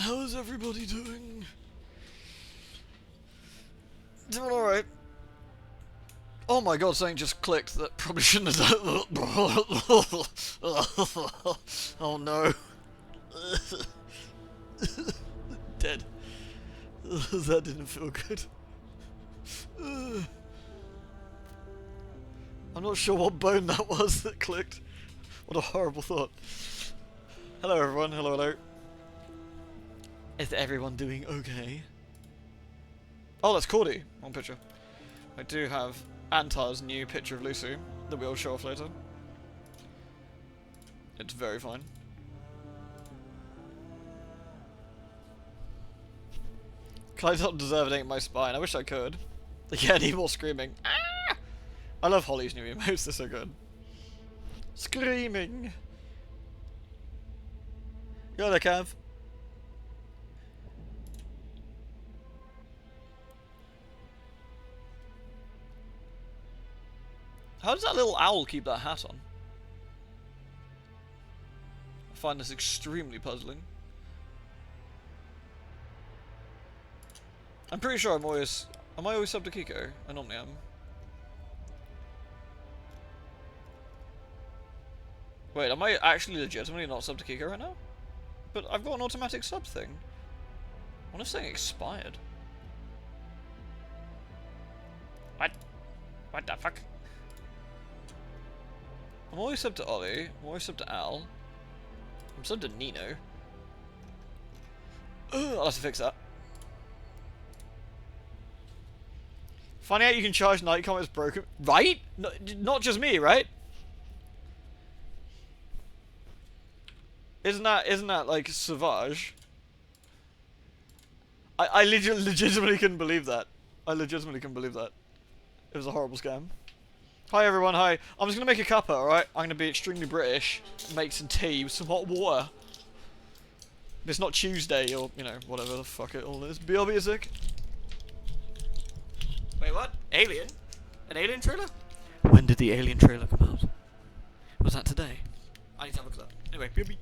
How is everybody doing? Doing alright. Oh my god, something just clicked that probably shouldn't have done. Oh no. Dead. That didn't feel good. I'm not sure what bone that was that clicked. What a horrible thought. Hello everyone, hello. Is everyone doing okay? Oh, that's Cordy. One picture. I do have Antar's new picture of Lucy that we'll show off later. It's very fine. I don't deserve it, ain't my spine. I wish I could. Yeah, I need more screaming. Ah! I love Holly's new emotes, they're so good. Screaming! You're there, Cav. How does that little owl keep that hat on? I find this extremely puzzling. I'm pretty sure am I always sub to Kiko? I normally am. Wait, am I actually legitimately not sub to Kiko right now? But I've got an automatic sub thing. What if something expired? What the fuck? I'm always sub to Ollie, I'm always sub to Al. I'm sub to Nino. Ugh, I'll have to fix that. Finding out you can charge night comments broken, right? No, not just me, right? Isn't that like Savage? I legitimately couldn't believe that. I legitimately couldn't believe that. It was a horrible scam. Hi everyone, hi. I'm just gonna make a cuppa, alright? I'm gonna be extremely British. Make some tea with some hot water. It's not Tuesday or, you know, whatever the fuck it all is. BLB is sick. Wait, what? Alien? An Alien trailer? When did the Alien trailer come out? Was that today? I need to have a look at that. Anyway, BLB.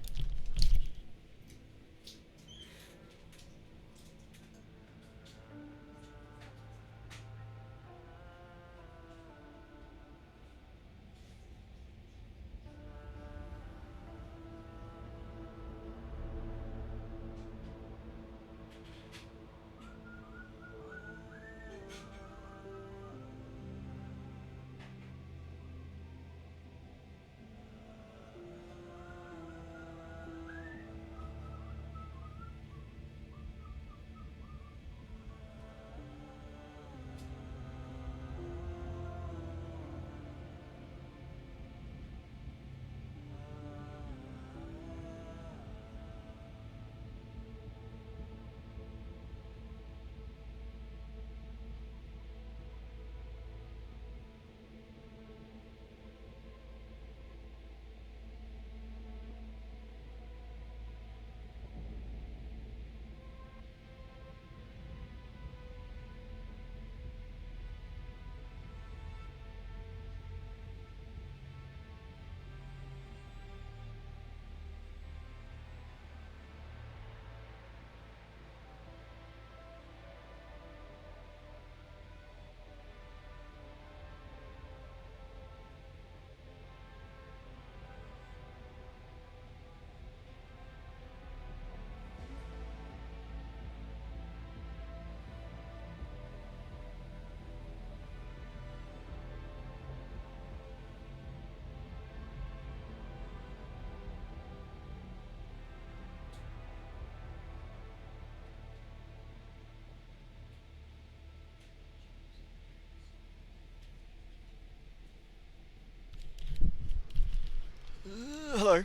Hello.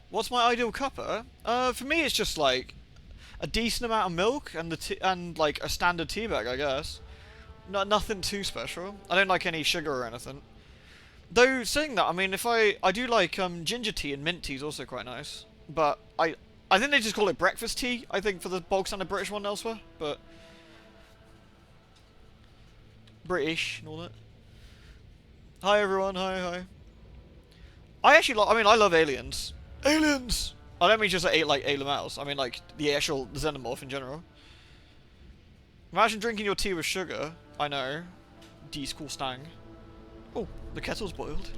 What's my ideal cuppa? For me it's just like a decent amount of milk and like a standard tea bag, I guess. Nothing too special. I don't like any sugar or anything. Though saying that, I mean, if I do like ginger tea and mint tea is also quite nice. But I think they just call it breakfast tea. I think for the bulk standard British one elsewhere, but British and all that. Hi everyone, hi. I actually, I mean, I love aliens. Aliens. I don't mean just like alien mouse. I mean like the actual xenomorph in general. Imagine drinking your tea with sugar. I know. D's cool stang. Oh, the kettle's boiled.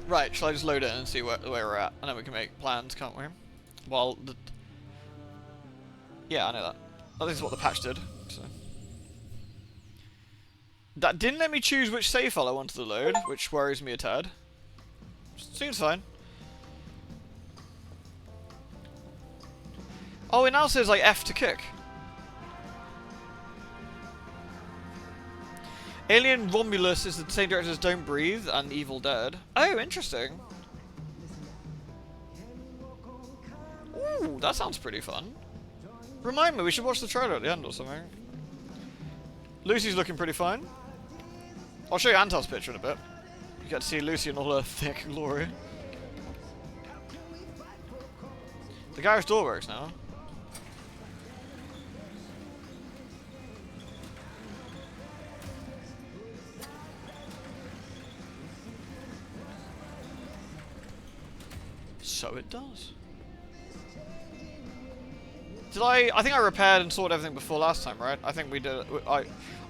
Right, shall I just load it and see where we're at? And then we can make plans, can't we? Well, yeah, I know that. Oh, this is what the patch did. So. That didn't let me choose which save file I wanted to load, which worries me a tad. Seems fine. Oh, it now says like F to kick. Alien Romulus is the same director as Don't Breathe and Evil Dead. Oh, interesting. Ooh, that sounds pretty fun. Remind me, we should watch the trailer at the end or something. Lucy's looking pretty fine. I'll show you Antar's picture in a bit. You get to see Lucy in all her thick glory. The garage door works now. So it does. Did I think I repaired and sorted everything before last time, right? I think we did. I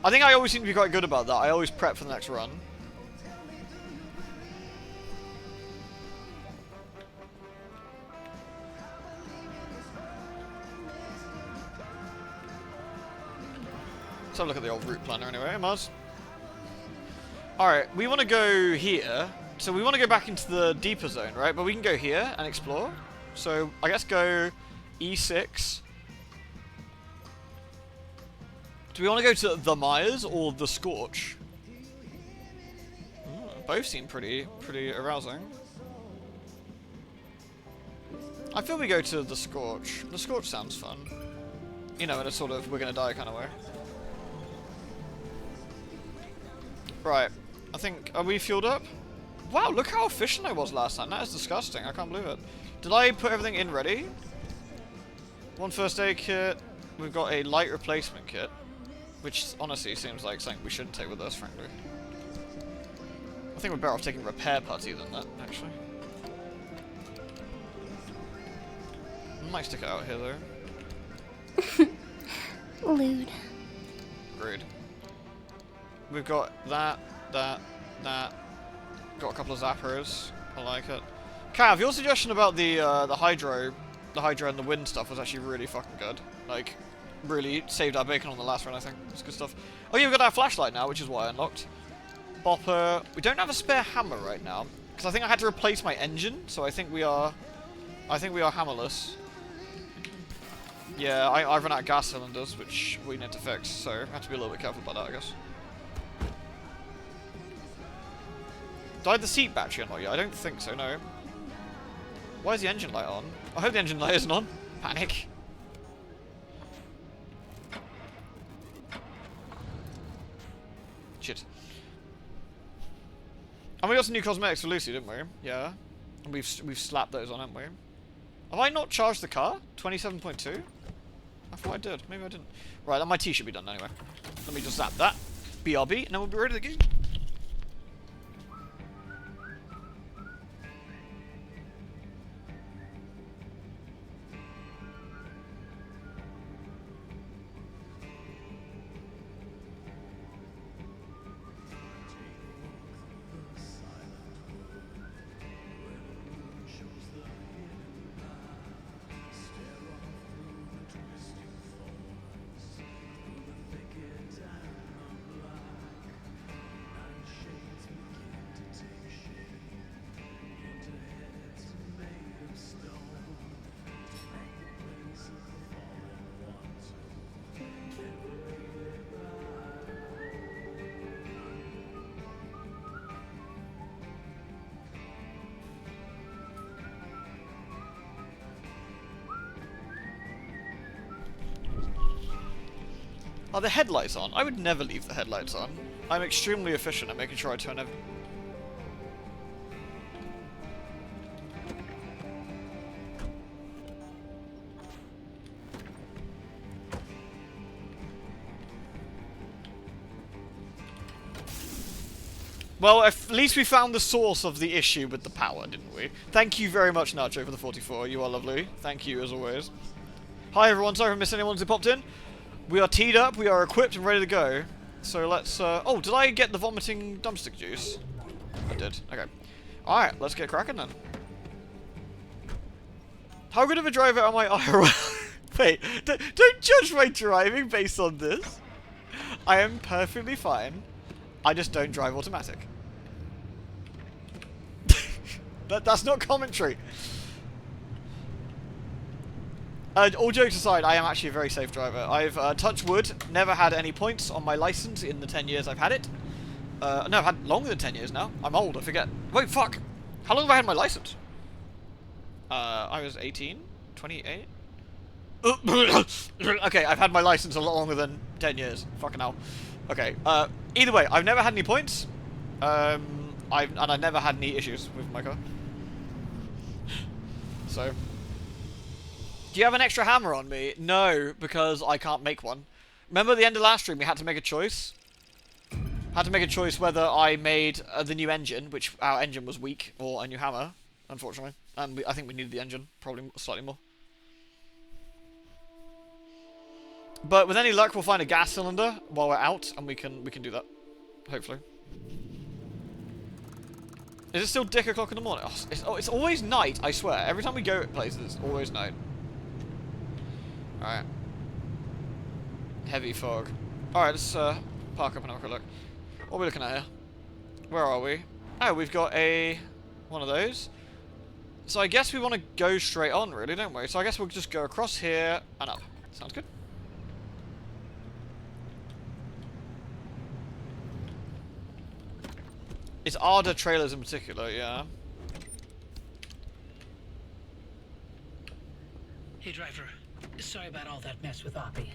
think I always seem to be quite good about that. I always prep for the next run. Let's have a look at the old route planner anyway, Mars. Alright, we want to go here. So we want to go back into the deeper zone, right? But we can go here and explore. So I guess go E6. Do we want to go to the Myers or the Scorch? Both seem pretty arousing. I feel we go to the Scorch. The Scorch sounds fun. You know, in a sort of we're gonna die kind of way. Right. I think, are we fueled up? Wow, look how efficient I was last time. That is disgusting. I can't believe it. Did I put everything in ready? One first aid kit. We've got a light replacement kit. Which honestly seems like something we shouldn't take with us, frankly. I think we're better off taking repair putty than that, actually. I might stick it out here, though. Lewd. Rude. We've got that. Got a couple of zappers. I like it. Cav, your suggestion about the hydro and the wind stuff was actually really fucking good. Like, really saved our bacon on the last run, I think. It's good stuff. Oh yeah, we've got our flashlight now, which is why I unlocked. Bopper. We don't have a spare hammer right now, because I think I had to replace my engine, so I think we are hammerless. Yeah, I've run out of gas cylinders, which we need to fix, so I have to be a little bit careful about that, I guess. Died the seat battery unlock yet? I don't think so, no. Why is the engine light on? I hope the engine light isn't on. Panic. Shit. And we got some new cosmetics for Lucy, didn't we? Yeah. And we've slapped those on, haven't we? Have I not charged the car? 27.2? I thought I did. Maybe I didn't. Right, my tea should be done anyway. Let me just zap that. BRB, and then we'll be ready to go. Are the headlights on? I would never leave the headlights on. I'm extremely efficient at making sure I turn every... Well, at least we found the source of the issue with the power, didn't we? Thank you very much, Nacho, for the 44. You are lovely. Thank you, as always. Hi, everyone. Sorry for missing anyone who popped in. We are teed up, we are equipped and ready to go. So let's, oh, did I get the vomiting dumpstick juice? I did. Okay. Alright, let's get cracking then. How good of a driver am I IRL? Wait, don't judge my driving based on this. I am perfectly fine. I just don't drive automatic. That's not commentary. All jokes aside, I am actually a very safe driver. I've, touch wood, never had any points on my license in the 10 years I've had it. No, I've had longer than 10 years now. I'm old, I forget. Wait, fuck! How long have I had my license? I was 18? 28? Okay, I've had my license a lot longer than 10 years. Fucking hell. Okay, either way, I've never had any points. And I've never had any issues with my car. So... Do you have an extra hammer on me? No, because I can't make one. Remember at the end of last stream we had to make a choice? Had to make a choice whether I made the new engine, which our engine was weak, or a new hammer, unfortunately. And I think we needed the engine, probably slightly more. But with any luck we'll find a gas cylinder while we're out, and we can do that. Hopefully. Is it still dick o'clock in the morning? Oh, it's always night, I swear. Every time we go places, it's always night. Alright. Heavy fog. Alright, let's park up and have a quick look. What are we looking at here? Where are we? Oh, we've got one of those. So I guess we want to go straight on, really, don't we? So I guess we'll just go across here and up. Sounds good. It's Arda trailers in particular, yeah. Hey, driver. Sorry about all that mess with Oppie.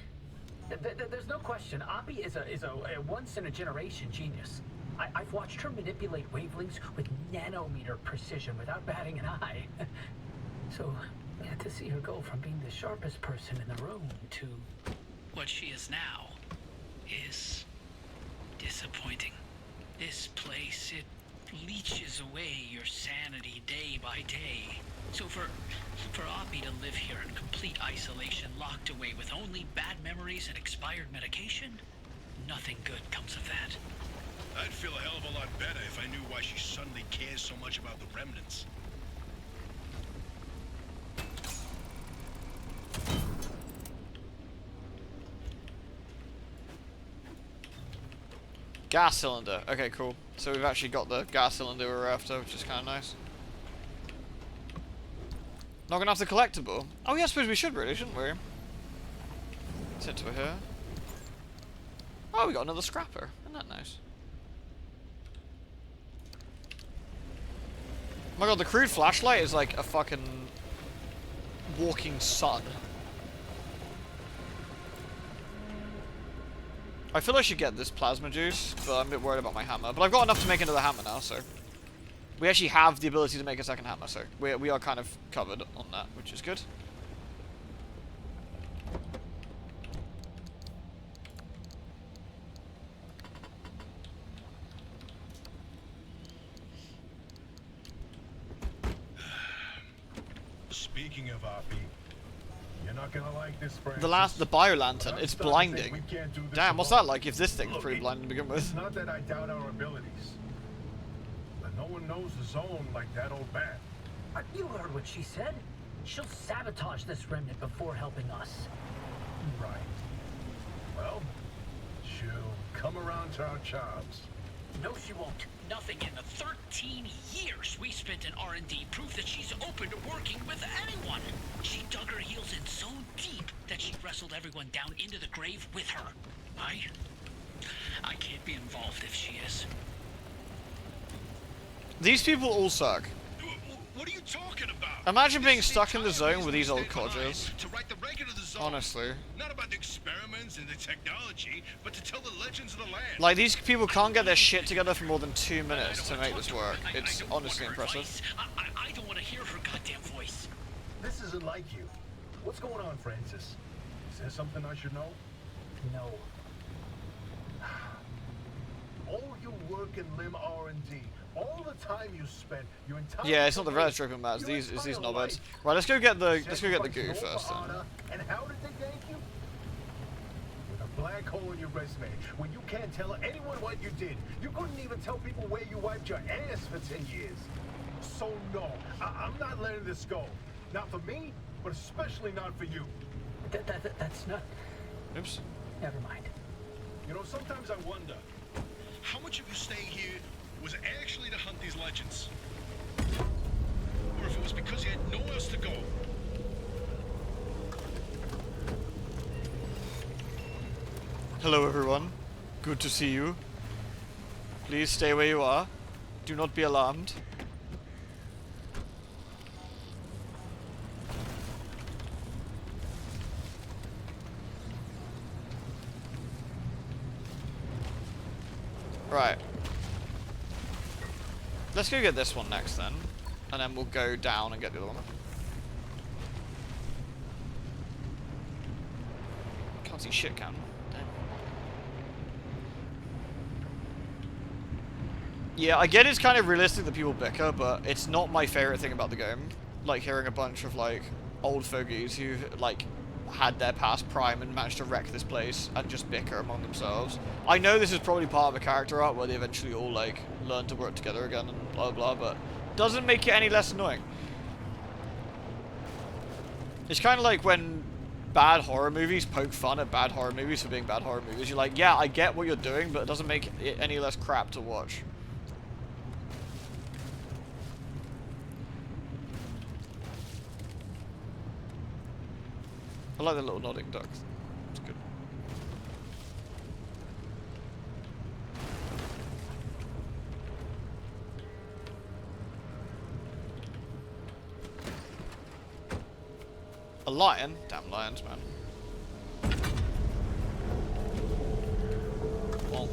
There's no question. Oppie is a once-in-a-generation genius. I've watched her manipulate wavelengths with nanometer precision without batting an eye. So, yeah, to see her go from being the sharpest person in the room to what she is now is disappointing. This place, it leeches away your sanity day by day. So for Oppie to live here in complete isolation, locked away with only bad memories and expired medication, nothing good comes of that. I'd feel a hell of a lot better if I knew why she suddenly cares so much about the remnants. Gas cylinder. Okay, cool. So we've actually got the gas cylinder we're after, which is kind of nice. Not gonna have the collectible. Oh yeah, I suppose we should really, shouldn't we? Let's head to here. Oh, we got another scrapper. Isn't that nice? Oh my god, the crude flashlight is like a fucking walking sun. I feel I should get this plasma juice, but I'm a bit worried about my hammer. But I've got enough to make another hammer now, so... We actually have the ability to make a second hammer, so we are kind of covered on that, which is good. Speaking of Oppie, you're not gonna like this, Francis. The bio-lantern, it's blinding. Damn, what's that like if this thing's pretty blind to begin with? It's not that I doubt our abilities. But no one knows the zone like that old bat. You heard what she said. She'll sabotage this remnant before helping us. Right. Well, she'll come around to our jobs. No, she won't. Nothing in the 13 years we spent in R&D prove that she's open to working with anyone. She dug her heels in so deep that she wrestled everyone down into the grave with her. I can't be involved if she is. These people all suck. What are you talking about? Imagine being stuck in the zone with these old codgers. To write the record of the zone. Honestly. Not about the experiments advancements in the technology, but to tell the legends of the land. Like, these people can't get their shit together for more than 2 minutes to make this work. It's honestly impressive. I don't want to hear her goddamn voice. This isn't like you. What's going on, Francis? Is there something I should know? No. All your work in Lim R&D, all the time you spent, your entire Yeah, it's not the red stripping mats. It's these knobheads. Right, let's go get the goo first then. And how did they thank you? With a black hole in your resume, when you can't tell anyone what you did. You couldn't even tell people where you wiped your ass for 10 years. So no, I'm not letting this go. Not for me, but especially not for you. That's not... Oops. Never mind. You know, sometimes I wonder, how much of you staying here was actually to hunt these legends? Or if it was because you had nowhere else to go? Hello everyone. Good to see you. Please stay where you are. Do not be alarmed. Right. Let's go get this one next then. And then we'll go down and get the other one. Can't see shit, can. Damn. Yeah, I get it's kind of realistic that people bicker, but it's not my favorite thing about the game. Like hearing a bunch of like old fogies who like had their past prime and managed to wreck this place and just bicker among themselves. I know this is probably part of a character arc where they eventually all like learn to work together again and blah blah, but doesn't make it any less annoying. It's kind of like when bad horror movies poke fun at bad horror movies for being bad horror movies. You're like, yeah, I get what you're doing, but it doesn't make it any less crap to watch. I like the little nodding duck. It's good. A lion? Damn lions, man. Well.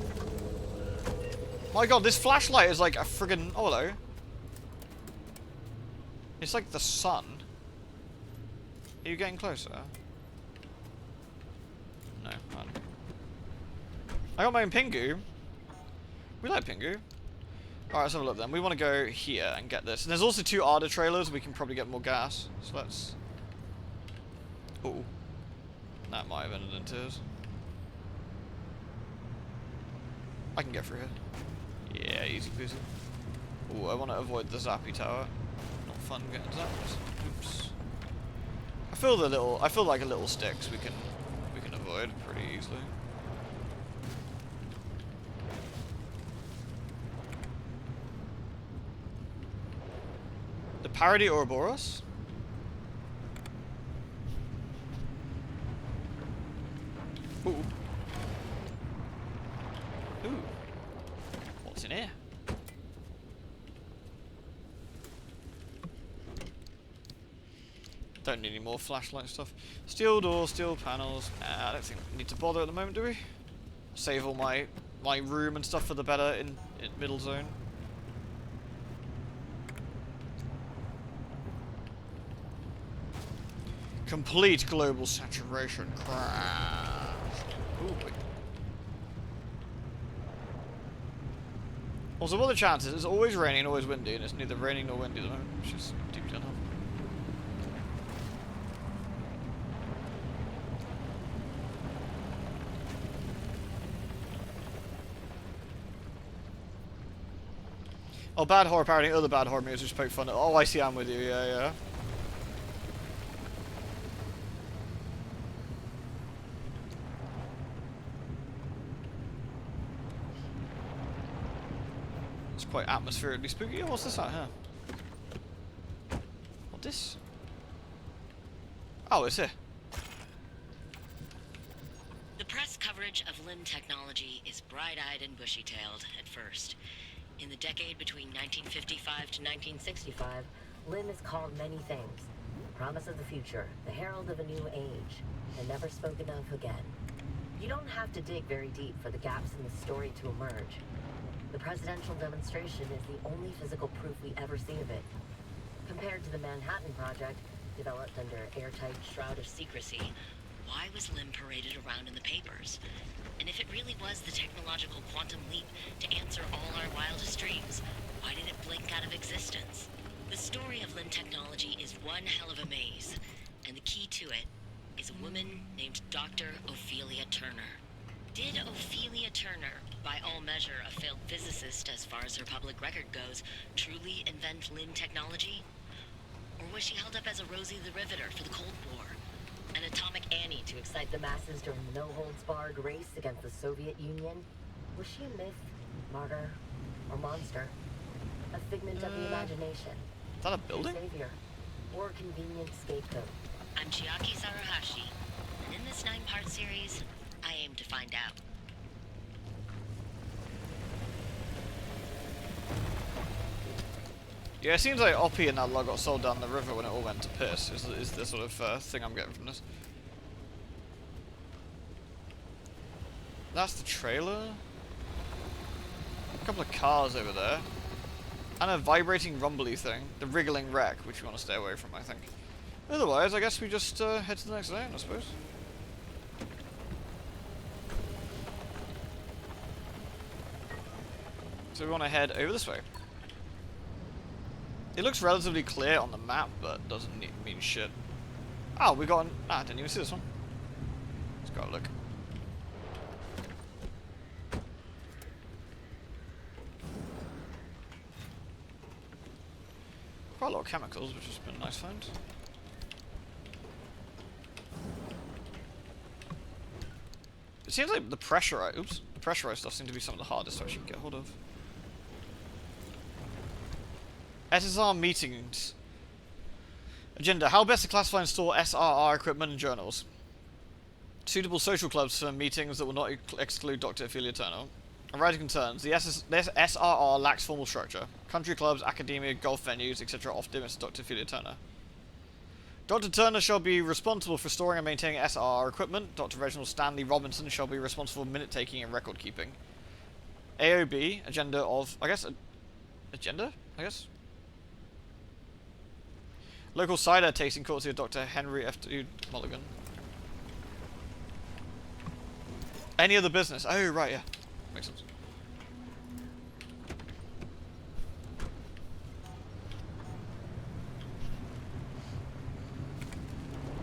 My god, this flashlight is like a friggin'... Oh, hello. It's like the sun. Are you getting closer? No, man. I got my own Pingu. We like Pingu. Alright, let's have a look then. We want to go here and get this. And there's also 2 Arda trailers. We can probably get more gas. So let's... Ooh. That might have ended in tears. I can get through here. Yeah, easy peasy. Ooh, I want to avoid the zappy tower. Not fun getting zapped. Oops. I feel like a little sticks we can avoid pretty easily. The parody Ouroboros? Ooh. Ooh. What's in here? Don't need any more flashlight stuff. Steel door, steel panels. I don't think we need to bother at the moment, do we? Save all my room and stuff for the better in middle zone. Complete global saturation crash. Ooh. Also, what are the chances? It's always raining and always windy, and it's neither raining nor windy at the moment. It's just deeply unhelpful. Oh, bad horror parody, other bad horror movies which poke fun at. Oh, I see, I'm with you, yeah, yeah. It's quite atmospherically spooky. Oh, what's this out here? What this? Oh, it's here. The press coverage of Lim technology is bright-eyed and bushy-tailed at first. In the decade between 1955 to 1965, Lim is called many things. Promise of the future, the herald of a new age, and never spoken of again. You don't have to dig very deep for the gaps in the story to emerge. The presidential demonstration is the only physical proof we ever see of it. Compared to the Manhattan Project, developed under airtight shroud of secrecy, why was Lim paraded around in the papers? And if it really was the technological quantum leap to answer all our wildest dreams, why did it blink out of existence? The story of Lim technology is one hell of a maze, and the key to it is a woman named Dr. Ophelia Turner. Did Ophelia Turner, by all measure a failed physicist as far as her public record goes, truly invent Lim technology? Or was she held up as a Rosie the Riveter for the Cold War? An Atomic Annie to excite the masses during the no-holds-barred race against the Soviet Union? Was she a myth, martyr, or monster? A figment of the imagination? Is that a building? A savior? Or a convenient scapegoat? I'm Chiaki Saruhashi, and in this 9-part series, I aim to find out. Yeah, it seems like Oppie and that lot got sold down the river when it all went to piss, is the sort of thing I'm getting from this. That's the trailer. A couple of cars over there. And a vibrating rumbly thing. The wriggling wreck, which we want to stay away from, I think. Otherwise, I guess we just head to the next lane, I suppose. So we want to head over this way. It looks relatively clear on the map, but doesn't mean shit. Oh, we got an... Ah, I didn't even see this one. Let's go have a look. Quite a lot of chemicals, which has been a nice find. It seems like the pressurized stuff seems to be some of the hardest to actually get hold of. SSR meetings. Agenda. How best to classify and store SRR equipment and journals. Suitable social clubs for meetings that will not exclude Dr. Ophelia Turner. Arising concerns. This SRR lacks formal structure. Country clubs, academia, golf venues, etc. off limits to Dr. Ophelia Turner. Dr. Turner shall be responsible for storing and maintaining SRR equipment. Dr. Reginald Stanley Robinson shall be responsible for minute taking and record keeping. AOB. Agenda of... Agenda? Local cider tasting courtesy of Dr. Henry F. Mulligan. Any other business? Oh, right, yeah. Makes sense.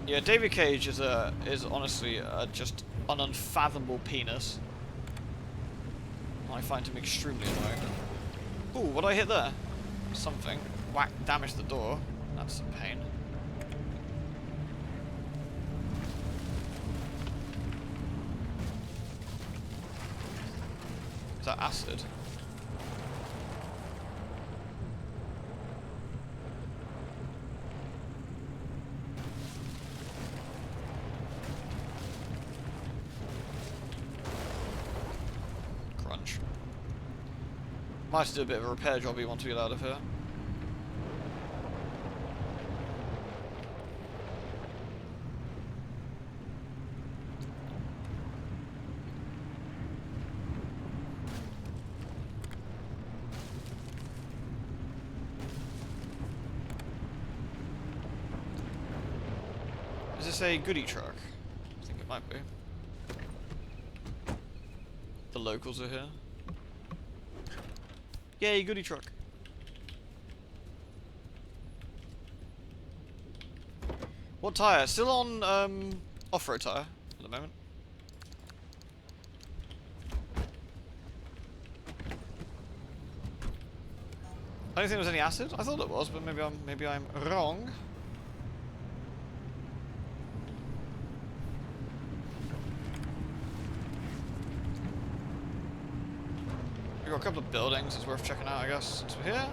Yeah, David Cage is honestly just an unfathomable penis. I find him extremely annoying. Ooh, what did I hit there? Something. Whack, damaged the door. That's a pain. Is that acid? Crunch. Might have to do a bit of a repair job once we get out of here. Is this a goodie truck? I think it might be. The locals are here. Yay, goodie truck. What tyre? Still on off-road tyre at the moment. I don't think there was any acid. I thought it was, but maybe I'm wrong. We've got a couple of buildings it's worth checking out, I guess, since we're here.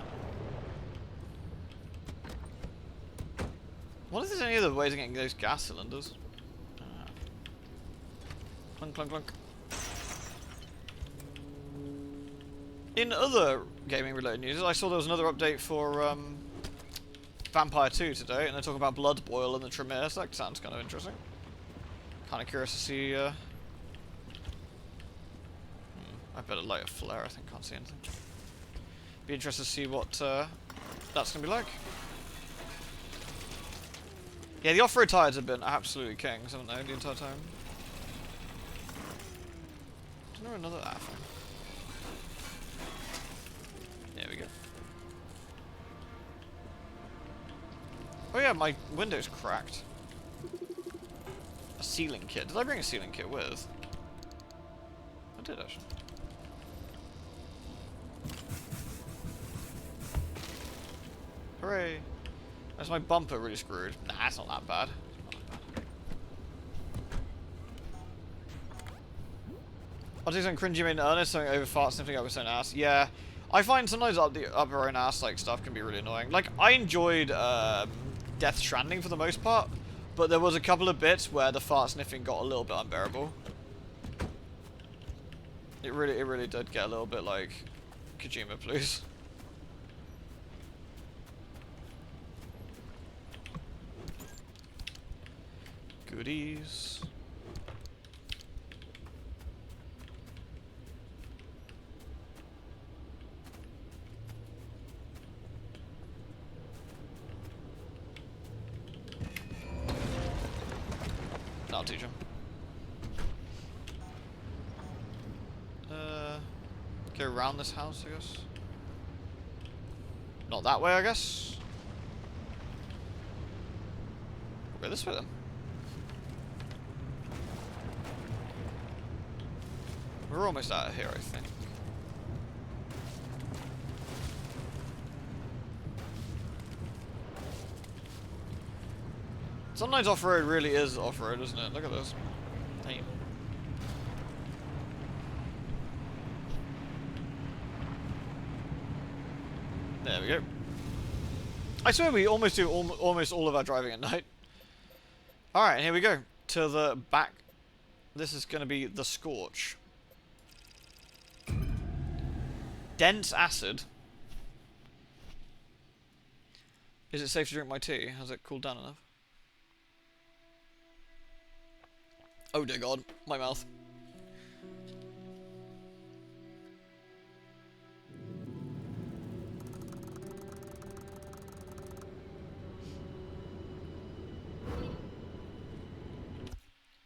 What if there's any other ways of getting those gas cylinders? Clunk, clunk, clunk. In other gaming-related news, I saw there was another update for Vampire 2 today, and they're talking about Blood Boil and the Tremere, so that sounds kind of interesting. Kind of curious to see better light a flare, I think. Can't see anything. Be interested to see what that's going to be like. Yeah, the off-road tyres have been absolutely kings, haven't they, the entire time? Isn't there another thing? There we go. Oh yeah, my window's cracked. A sealing kit. Did I bring a sealing kit with? I did, actually. Hooray! Is my bumper really screwed? Nah, it's not that bad. I'll do something cringy in earnest, something over fart sniffing up his own ass. Yeah, I find sometimes up our own ass like stuff can be really annoying. Like, I enjoyed Death Stranding for the most part, but there was a couple of bits where the fart sniffing got a little bit unbearable. It really did get a little bit like Kojima, please. Goodies. I'll teach him. Go around this house, I guess. Not that way, I guess. We'll go this way then. We're almost out of here, I think. Sometimes off-road really is off-road, isn't it? Look at this. Hey. There we go. I swear we almost do almost all of our driving at night. Alright, here we go. To the back. This is going to be the Scorch. Dense acid. Is it safe to drink my tea? Has it cooled down enough? Oh dear God, my mouth.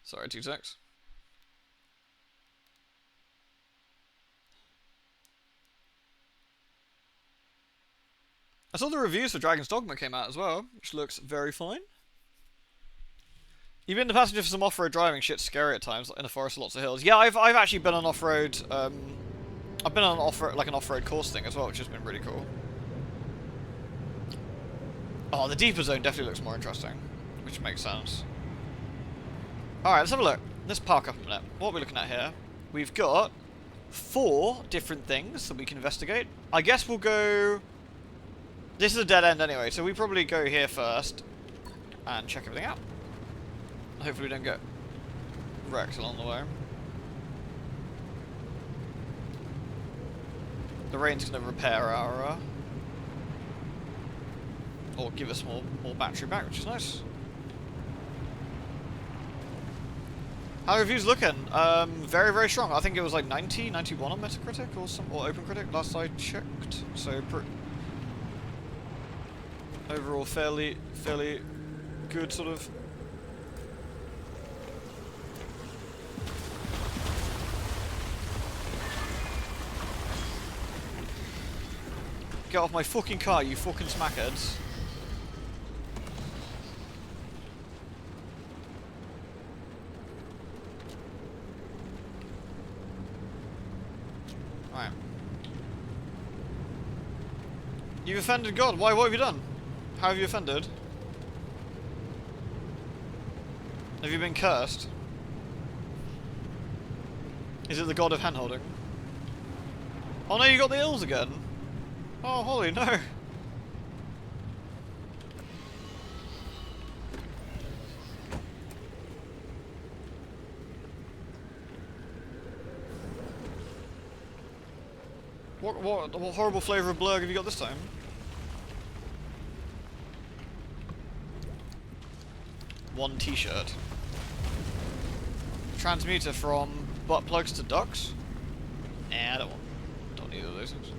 Sorry, 2 secs. I saw the reviews for Dragon's Dogma came out as well, which looks very fine. You've been the passenger for some off-road driving. Shit's scary at times, in the forest, lots of hills. Yeah, I've actually been on off-road. I've been on off-road, like an off-road course thing as well, which has been really cool. Oh, the deeper zone definitely looks more interesting, which makes sense. All right, let's have a look. Let's park up a minute. What are we looking at here? We've got 4 different things that we can investigate. I guess we'll go. This is a dead end anyway, so we probably go here first and check everything out. Hopefully we don't get wrecked along the way. The rain's going to repair our... or give us more battery back, which is nice. How are reviews looking? Very, very strong. I think it was like 90, 91 on Metacritic or OpenCritic last I checked. So, overall fairly good sort of... Get off my fucking car, you fucking smackheads. Right. You've offended God. Why? What have you done? How have you offended? Have you been cursed? Is it the god of handholding? Oh no, you got the ills again. Oh, holy no. What horrible flavour of blurg have you got this time? One t-shirt. Transmuter from butt plugs to ducks. Eh, those things.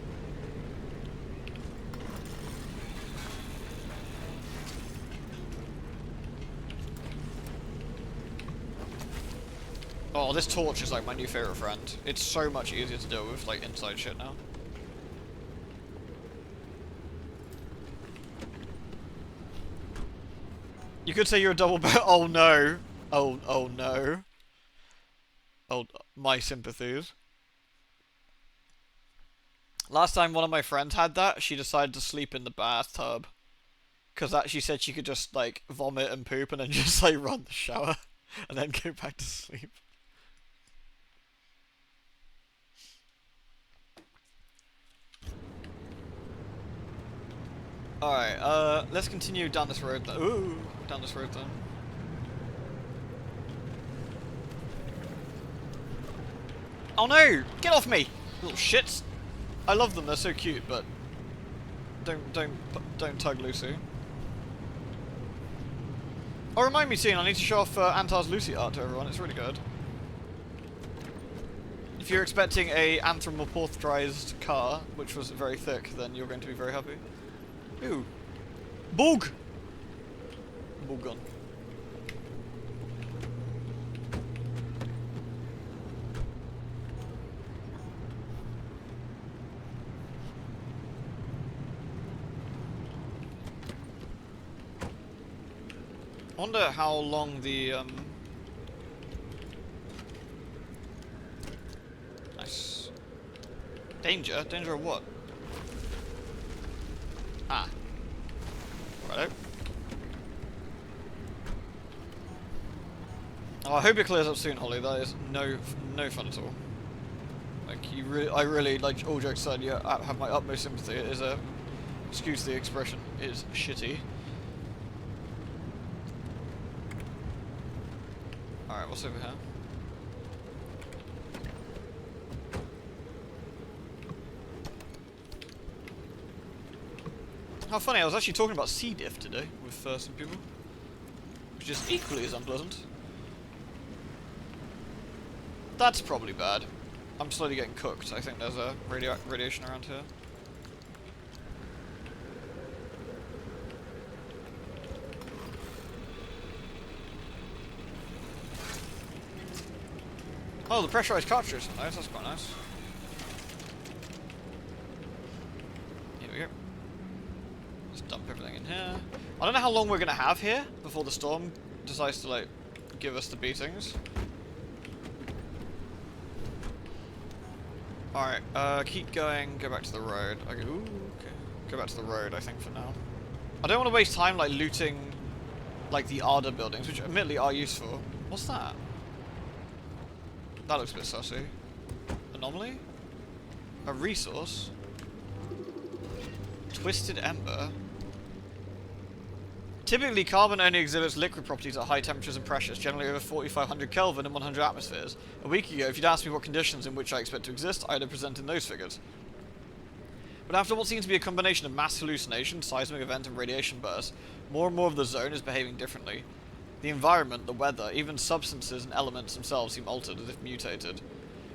Oh, this torch is like my new favorite friend. It's so much easier to deal with, like, inside shit now. You could say you're a double barrel. Oh no. Oh no. Oh, my sympathies. Last time one of my friends had that, she decided to sleep in the bathtub. Because she said she could just, like, vomit and poop and then just, like, run the shower. And then go back to sleep. Alright, let's continue down this road. Ooh, down this road then. Oh no! Get off me! Little shits! I love them, they're so cute, but don't tug Lucy. Oh, remind me soon, I need to show off Antar's Lucy art to everyone, it's really good. If you're expecting a anthropomorphized car, which was very thick, then you're going to be very happy. Ooh. Bug! Bug gun. I wonder how long the, Nice. Danger? Danger of what? Ah. Righto. Oh, I hope it clears up soon, Holly. That is no fun at all. Like, I really, like, all jokes aside, you have my utmost sympathy. It is excuse the expression, is shitty. Alright, what's over here? How funny, I was actually talking about C. diff today with some people. Which is equally as unpleasant. That's probably bad. I'm slowly getting cooked. I think there's a radiation around here. Oh, the pressurized cartridge is nice. That's quite nice. Here we go. Let's dump everything in here. I don't know how long we're gonna have here before the storm decides to, like, give us the beatings. Alright, keep going, go back to the road. Okay, ooh, okay. Go back to the road, I think, for now. I don't want to waste time, like, looting, like, the Arda buildings, which admittedly are useful. What's that? That looks a bit sussy. Anomaly? A resource? Twisted Ember? Typically, carbon only exhibits liquid properties at high temperatures and pressures, generally over 4,500 Kelvin and 100 atmospheres. A week ago, if you'd asked me what conditions in which I expect to exist, I'd have presented those figures. But after what seems to be a combination of mass hallucination, seismic event, and radiation bursts, more and more of the zone is behaving differently. The environment, the weather, even substances and elements themselves seem altered, as if mutated.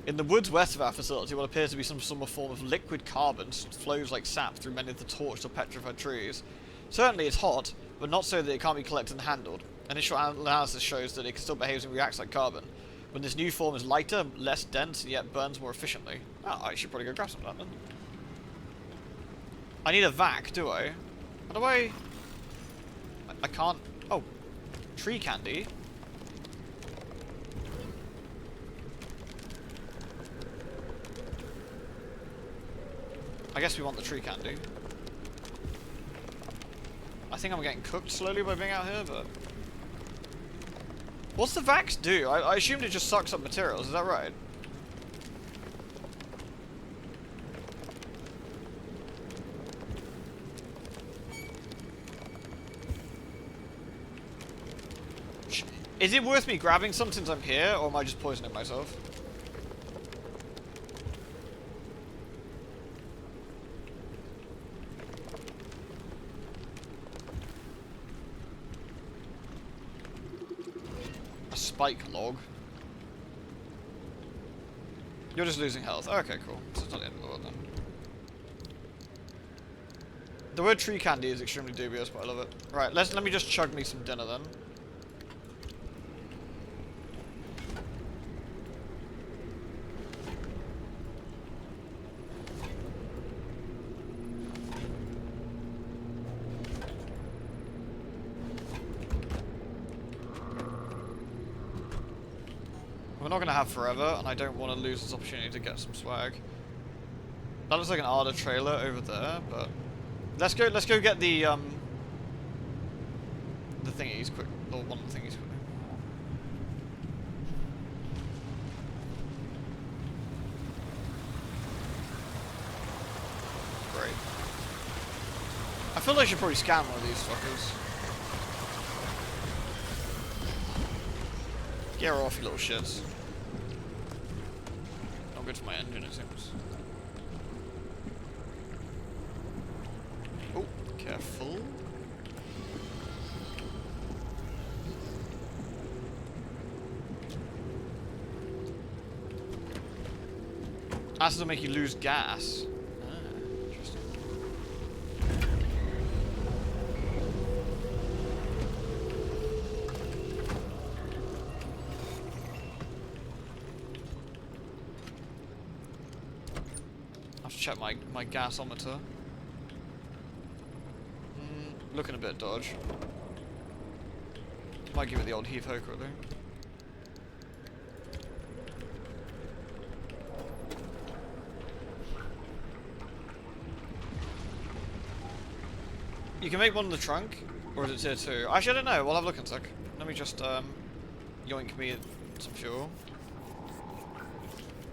In the woods west of our facility, what appears to be some form of liquid carbon flows like sap through many of the torched or petrified trees. Certainly it's hot, but not so that it can't be collected and handled. Initial analysis shows that it still behaves and reacts like carbon, when this new form is lighter, less dense, and yet burns more efficiently. Oh, I should probably go grab some of that then. I need a vac, do I? How do I can't... Oh. Tree candy? I guess we want the tree candy. I think I'm getting cooked slowly by being out here, but... What's the Vax do? I assumed it just sucks up materials, is that right? Is it worth me grabbing some since I'm here, or am I just poisoning myself? A spike log. You're just losing health. Okay, cool. So it's not the end of the world then. The word tree candy is extremely dubious, but I love it. Right, let me just chug me some dinner then. We're not going to have forever, and I don't want to lose this opportunity to get some swag. That looks like an Arda trailer over there, but let's go get the thingies quick, or one of the thingies quickly. Great. I feel like I should probably scan one of these fuckers. Get her off, you little shits. Not good for my engine, it seems. Oh, careful. Acid will make you lose gas. Ah, interesting. I have to check my gasometer. Looking a bit dodge. Might give it the old heave-ho quickly. You can make one in the trunk, or is it tier 2? Actually, I don't know. We'll have a look in a sec. Let me just yoink me some fuel.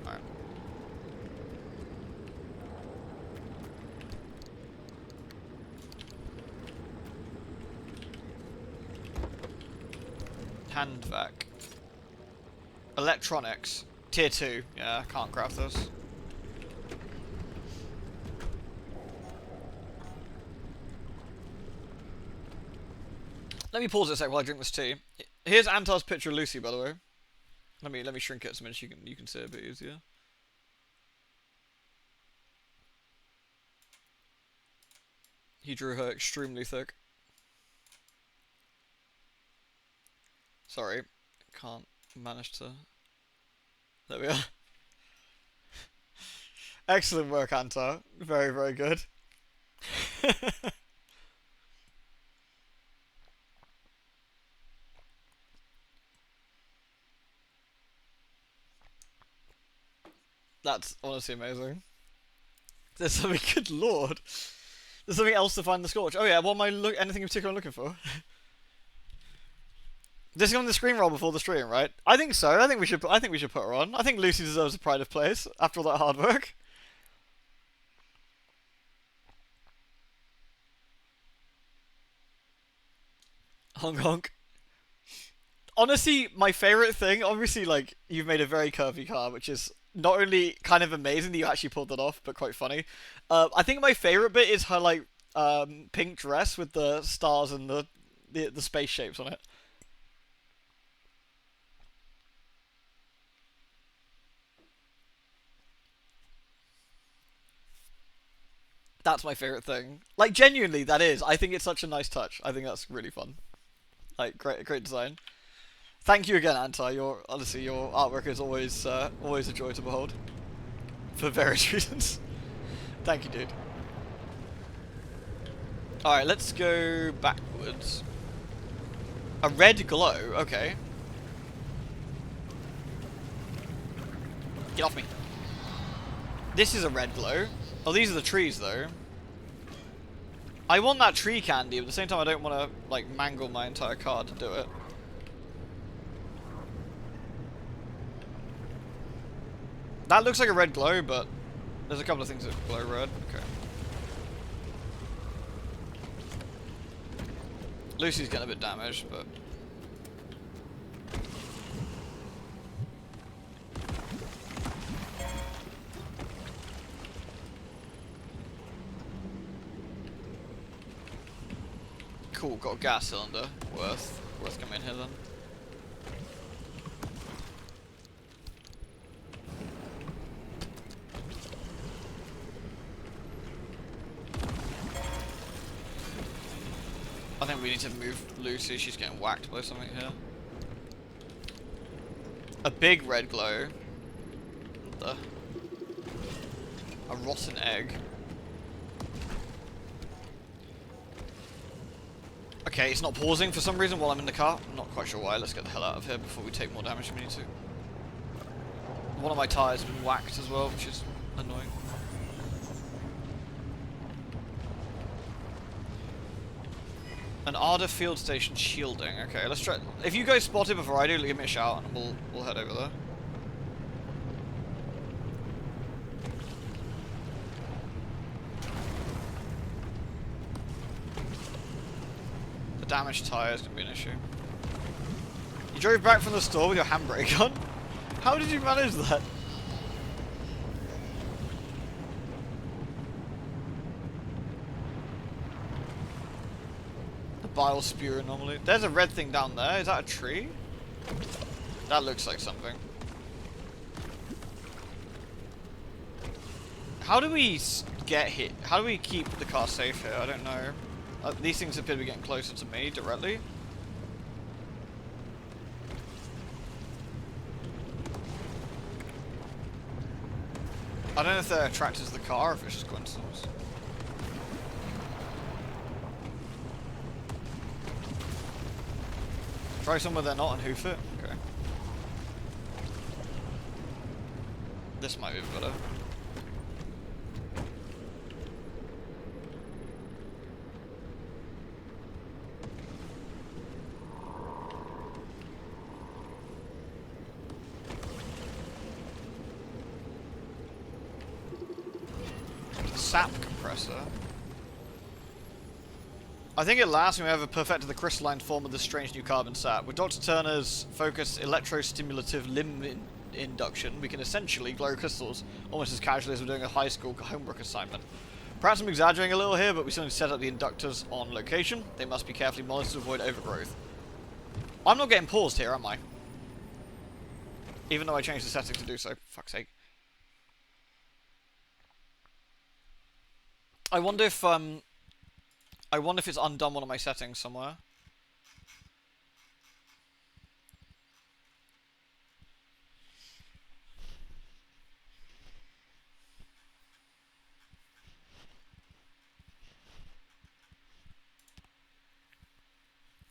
Alright. Hand vac. Electronics. Tier 2. Yeah, I can't craft this. Let me pause it a sec while I drink this tea. Here's Antar's picture of Lucy, by the way. Let me shrink it so you can see it a bit easier. He drew her extremely thick. Sorry, can't manage to. There we are. Excellent work, Antar. Very, very good. That's honestly amazing. There's something, good lord. There's something else to find the Scorch. Oh yeah, what am I anything in particular I'm looking for? This is on the screen roll before the stream, right? I think so. I think we should put her on. I think Lucy deserves a pride of place after all that hard work. Honk honk. Honestly, my favorite thing, obviously, like, you've made a very curvy car, which is not only kind of amazing that you actually pulled that off, but quite funny. I think my favorite bit is her, like, pink dress with the stars and the space shapes on it. That's my favorite thing. Like, genuinely, that is. I think it's such a nice touch. I think that's really fun. Like, great design. Thank you again, Antar. Honestly, your artwork is always a joy to behold. For various reasons. Thank you, dude. Alright, let's go backwards. A red glow, okay. Get off me. This is a red glow. Oh, these are the trees, though. I want that tree candy, but at the same time I don't want to, like, mangle my entire car to do it. That looks like a red glow, but there's a couple of things that glow red. Okay. Lucy's getting a bit damaged, but... Cool, got a gas cylinder. Worth coming in here then. think we need to move Lucy. She's getting whacked by something here. A big red glow. What the? A rotten egg. Okay, it's not pausing for some reason while I'm in the car. I'm not quite sure why. Let's get the hell out of here before we take more damage than we need to. One of my tyres has been whacked as well, which is annoying. An Arda field station shielding. Okay, let's try. If you guys spot it before I do, give me a shout and we'll head over there. The damaged tyre is going to be an issue. You drove back from the store with your handbrake on? How did you manage that? The bile spew anomaly. There's a red thing down there. Is that a tree? That looks like something. How do we get hit? How do we keep the car safe here? I don't know. These things appear to be getting closer to me directly. I don't know if they're attracted to the car or if it's just coincidence. Try somewhere they're not and hoof it. Okay. This might be better. Sap compressor. I think at last we have perfected the crystalline form of this strange new carbon sap. With Dr. Turner's focused electrostimulative limb induction, we can essentially glow crystals almost as casually as we're doing a high school homework assignment. Perhaps I'm exaggerating a little here, but we still need to set up the inductors on location. They must be carefully monitored to avoid overgrowth. I'm not getting paused here, am I? Even though I changed the settings to do so. Fuck's sake. I wonder if it's undone one of my settings somewhere.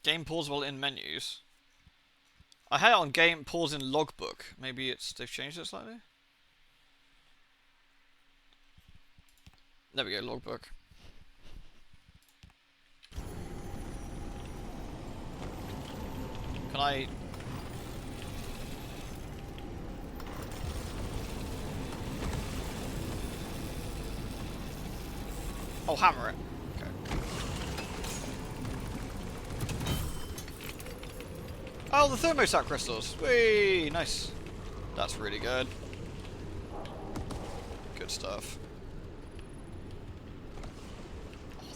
Game pause while in menus. I had it on game pause in logbook. Maybe they've changed it slightly. There we go, logbook. Can I... Oh, hammer it. Okay. Oh, the thermostat crystals. Whee! Nice. That's really good. Good stuff.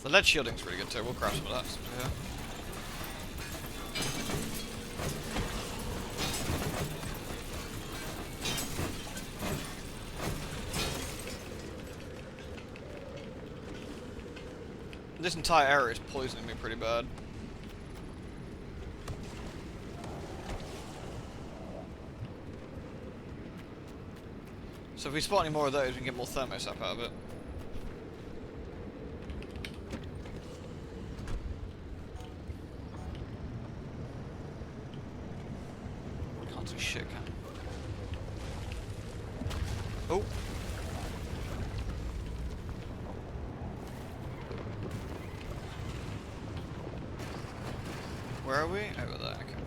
The lead shielding's really good too. We'll grab some of that. Yeah. This entire area is poisoning me pretty bad. So if we spot any more of those, we can get more thermosap out of it. Can't do shit, can I? Oh. Where are we? Over there, okay.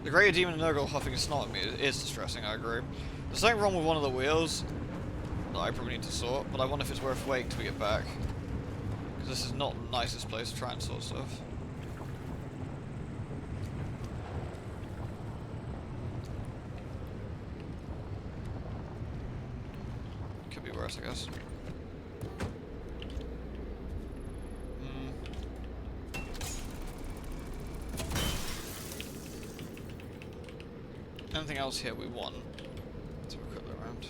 The greater demon Nurgle huffing a snot at me is distressing, I agree. There's something wrong with one of the wheels that I probably need to sort, but I wonder if it's worth waiting till we get back. Because this is not the nicest place to try and sort stuff. Could be worse, I guess. Anything else here we want? Let's have a quick look around.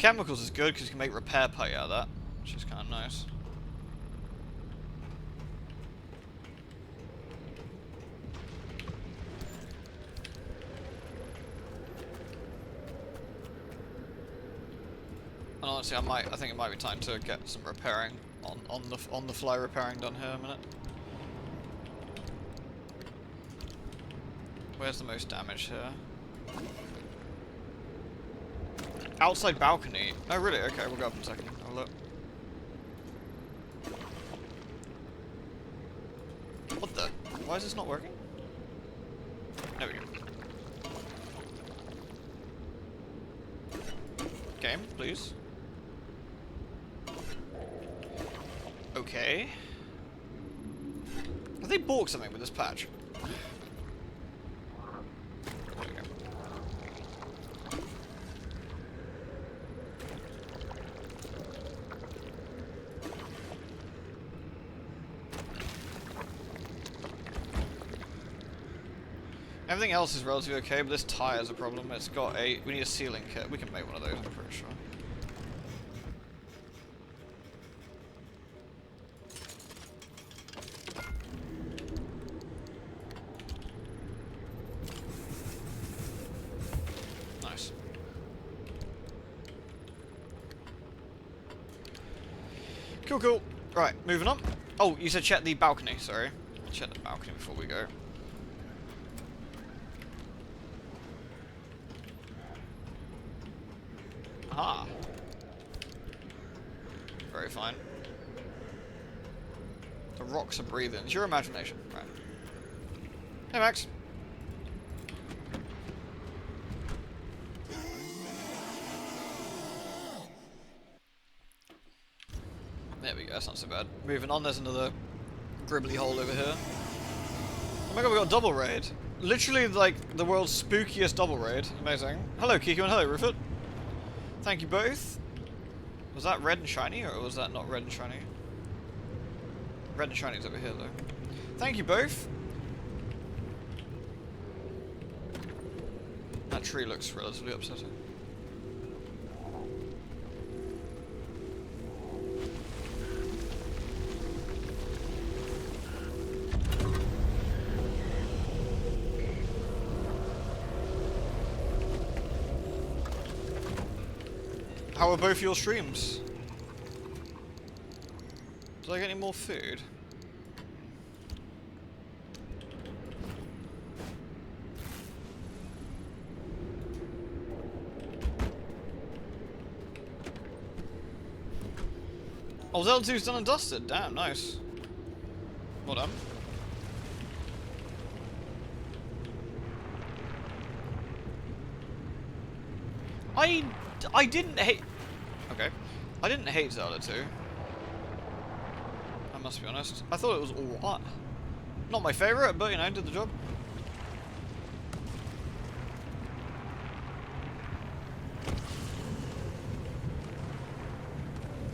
chemicals is good because you can make repair putty out of that, which is kind of nice. And honestly, I think it might be time to get some repairing on the fly repairing done here in a minute. Where's the most damage here? Outside balcony. Oh really? Okay, we'll go up in a second. Have a look. What the? Why is this not working? There we go. Game, please. Okay. Have they bought something with this patch? There we go. Everything else is relatively okay, but this tire is a problem. It's got a... We need a sealing kit. We can make one of those, I'm pretty sure. Nice. Cool, cool. Right, moving on. Oh, you said check the balcony, sorry. Check the balcony before we go. Ah. Very fine. The rocks are breathing. It's your imagination. Right. Hey, Max. There we go, that's not so bad. Moving on, there's another gribbly hole over here. Oh my god, we got a double raid. Literally, like, the world's spookiest double raid. Amazing. Hello, Kiko, and hello, Rufus. Thank you both. Was that red and shiny, or was that not red and shiny? Red and shiny is over here, though. Thank you both. That tree looks relatively upsetting. How are both your streams? Did I get any more food? Oh, Zelda 2's done and dusted. Damn, nice. Well done. I didn't hate... Okay. I didn't hate Zelda 2. I must be honest. I thought it was alright. Not my favourite, but you know, did the job.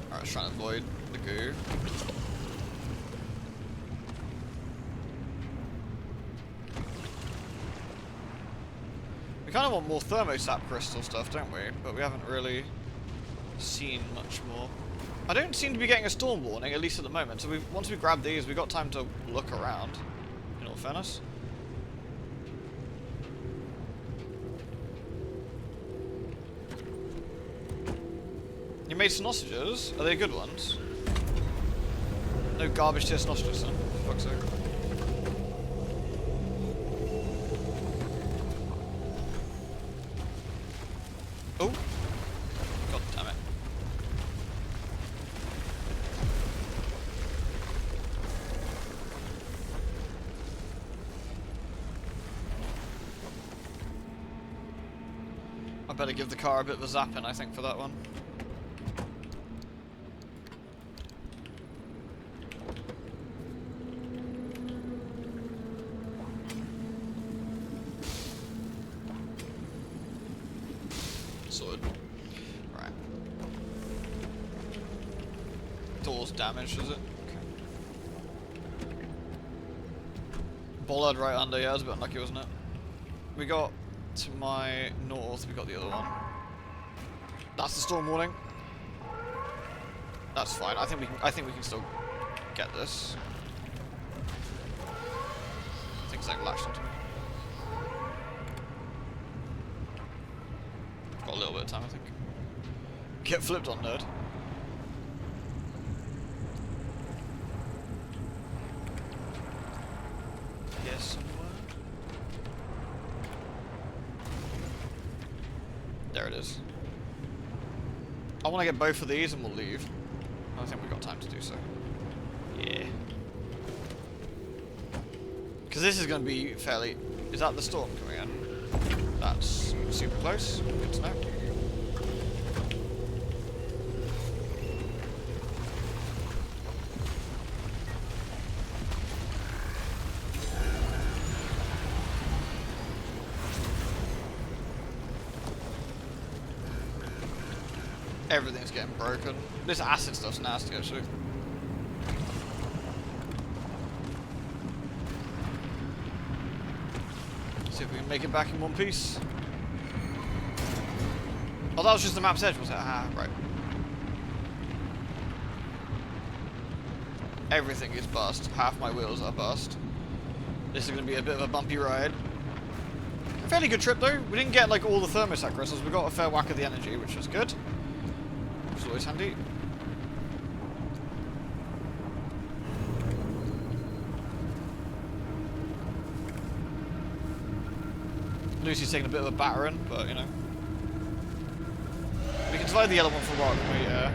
Alright, let's try and avoid the goo. We kind of want more thermosap crystal stuff, don't we? But we haven't really seen much more. I don't seem to be getting a storm warning, at least at the moment. So once we grab these, we've got time to look around, in all fairness. You made sausages? Are they good ones? No garbage tier sausages, then. For fuck's sake. Oh! God damn it. I better give the car a bit of a zapping, I think, for that one. Sorted. Right. Door's damaged, is it? Okay. Bollard right under, yeah, it was a bit unlucky, wasn't it? We got to my north, we got the other one. That's the storm warning. That's fine. I think we can still get this. Things like latched onto me. Got a little bit of time, I think. Get flipped on, nerd. Here somewhere. There it is. I want to get both of these and we'll leave. I think we've got time to do so. Yeah. Because this is going to be fairly... Is that the storm coming in? That's super close. Good to know. Everything's getting broken. This acid stuff's nasty, actually. See if we can make it back in one piece. Oh, that was just the map's edge, was it? Ah, right. Everything is bust. Half my wheels are bust. This is going to be a bit of a bumpy ride. A fairly good trip, though. We didn't get, like, all the thermostat crystals. We got a fair whack of the energy, which was good. Which is always handy. Lucy's taking a bit of a battering, but, you know. We can slide the yellow one for a while, can we? Yeah.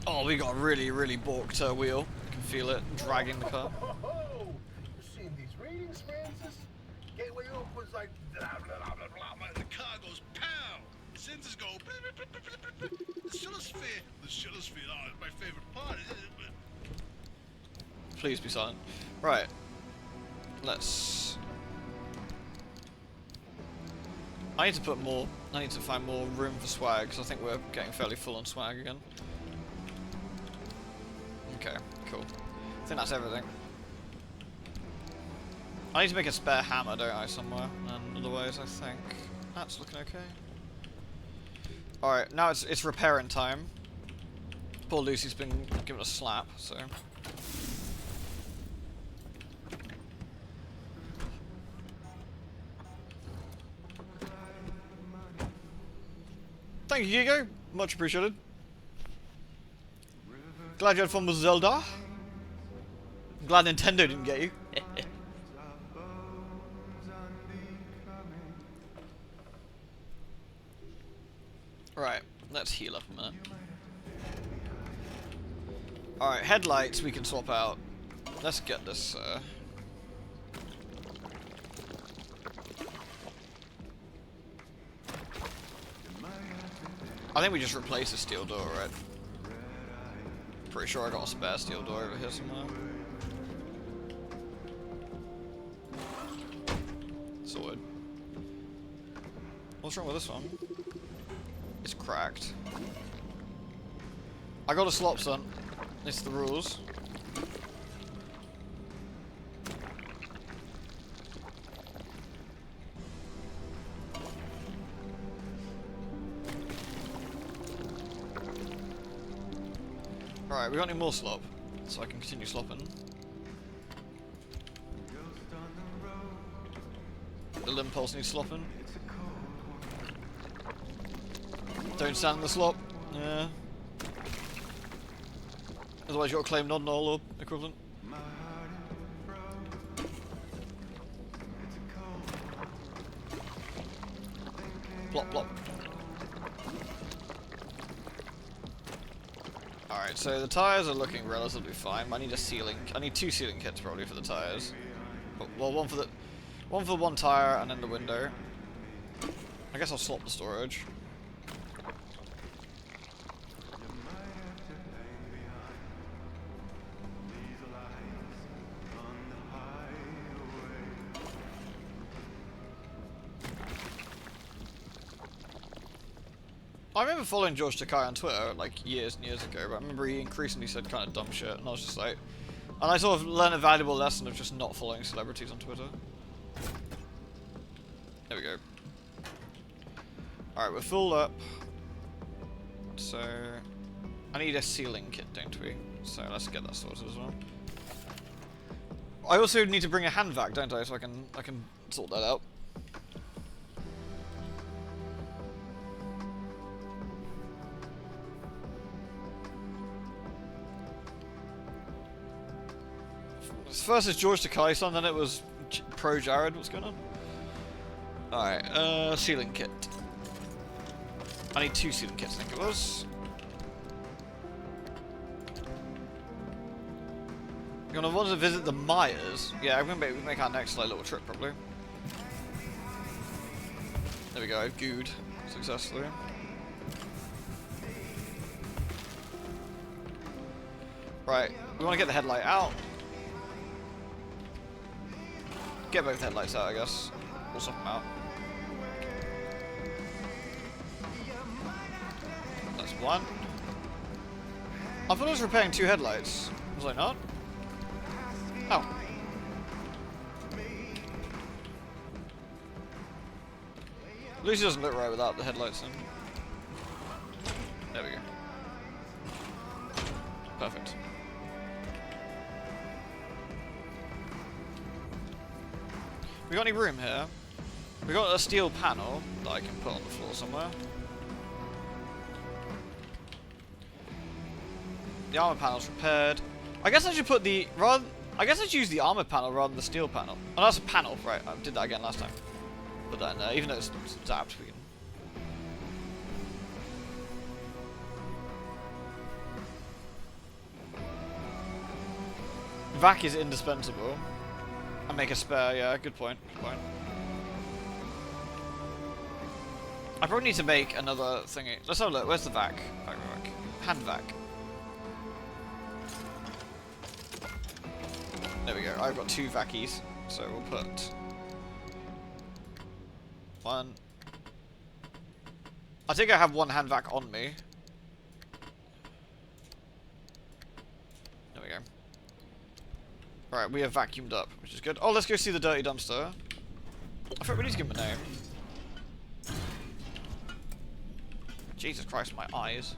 Oh, we got really, really balked wheel. I can feel it dragging the car. You seen these readings, Francis? Gateway opens like blah, blah, blah, blah, blah. The car goes pow. Sensors go blah, blah, blah, blah, blah, blah. The Shillosphere. The Shillosphere, oh, it's my favorite part. Please be silent. Right. Let's... I need to put more... I need to find more room for swag, because I think we're getting fairly full on swag again. Okay, cool. I think that's everything. I need to make a spare hammer, don't I, somewhere? And otherwise, I think that's looking okay. Alright, now it's repairing time. Poor Lucy's been given a slap, so... Thank you, Gigo. Much appreciated. Glad you had fun with Zelda. I'm glad Nintendo didn't get you. Right, let's heal up a minute. Alright, headlights we can swap out. Let's get this, I think we just replace the steel door, right? Pretty sure I got a spare steel door over here somewhere. Sorted. What's wrong with this one? It's cracked. I got a slop, son. It's the rules. Alright, we got any more slop, so I can continue slopping. The limb pulse needs slopping. Don't stand in the slop. Yeah. Otherwise you got to claim non-null or equivalent. Plop, plop. Alright, so the tyres are looking relatively fine. I need a sealing. I need 2 sealing kits probably for the tyres. Well, one for one tyre and then the window. I guess I'll swap the storage. I remember following George Takei on Twitter like years and years ago, but I remember he increasingly said kind of dumb shit, and I was just like, and I sort of learned a valuable lesson of just not following celebrities on Twitter. There we go. Alright, we're full up. So, I need a sealing kit, don't we? So let's get that sorted as well. I also need to bring a hand vac, don't I? So I can sort that out. First it's George Takei son, then it was Pro Jared. What's going on? Alright, sealing kit. I need 2 sealing kits, I think it was. You're gonna want to visit the Myers. Yeah, we're gonna make our next like, little trip probably. There we go, I've gooed successfully. Right, we want to get the headlight out. Get both headlights out, I guess. We'll swap them out. That's one. I thought I was repairing 2 headlights. Was I not? Oh. Lucy doesn't look right without the headlights in. There we go. Perfect. We got any room here? We got a steel panel that I can put on the floor somewhere. The armor panel's repaired. I guess I should put the I guess I should use the armor panel rather than the steel panel. Oh, that's a panel, right? I did that again last time. Put that in there, even though it's zapped. We can. Vac is indispensable. And make a spare, yeah, good point, good point. I probably need to make another thingy. Let's have a look, where's the vac? Vac. Hand vac. There we go, I've got 2 vacies, so we'll put 1. I think I have 1 hand vac on me. There we go. Right, we have vacuumed up, which is good. Oh, let's go see the dirty dumpster. I thought we need to give him a name. Jesus Christ, my eyes.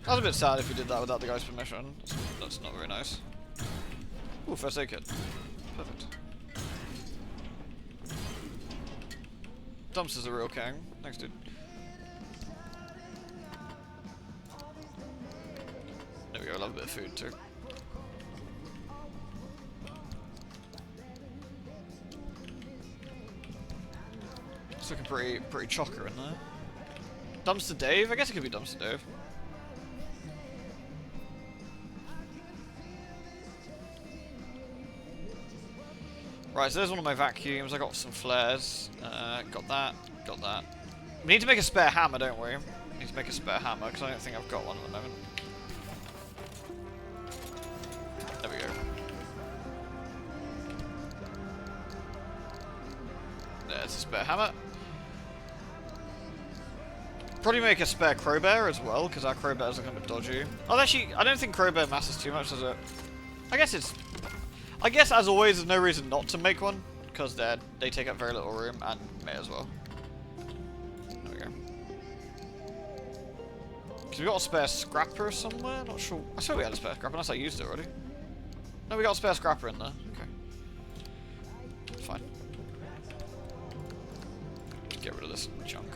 I was a bit sad if we did that without the guy's permission. That's not very nice. Ooh, first aid kit. Perfect. Dumpster's a real king. Thanks, dude. There we go, I love a bit of food too. It's looking pretty chocker in there. Dumpster Dave? I guess it could be Dumpster Dave. Right, so there's one of my vacuums. I got some flares. Got that. Got that. We need to make a spare hammer, don't we? We need to make a spare hammer, because I don't think I've got one at the moment. There we go. There's a spare hammer. Probably make a spare crowbar as well, because our crowbar's looking a bit dodgy. Oh, actually, I don't think crowbar matters too much, does it? I guess, as always, there's no reason not to make one, because they take up very little room, and may as well. There we go. Because we got a spare scrapper somewhere? Not sure. I swear we had a spare scrapper, unless I used it already. No, we got a spare scrapper in there. Okay. Fine. Get rid of this junk.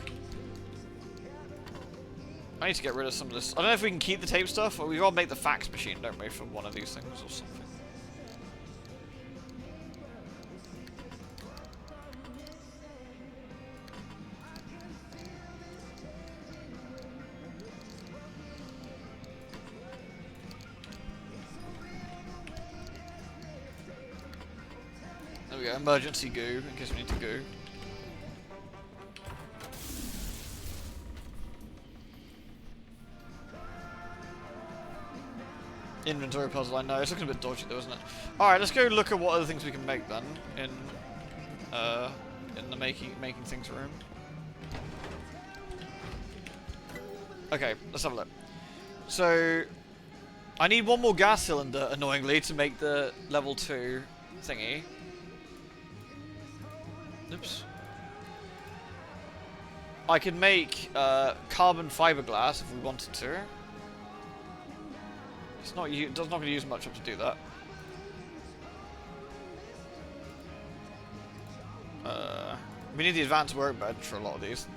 I need to get rid of some of this. I don't know if we can keep the tape stuff, or we gotta make the fax machine, don't we, for one of these things or something. There we go, emergency goo, in case we need to goo. Inventory puzzle, I know. It's looking a bit dodgy though, isn't it? Alright, let's go look at what other things we can make then in the making things room. Okay, let's have a look. So I need one more gas cylinder, annoyingly, to make the level 2 thingy. Oops. I could make carbon fiberglass if we wanted to. It's not going to use much up to do that. We need the advanced workbench for a lot of these.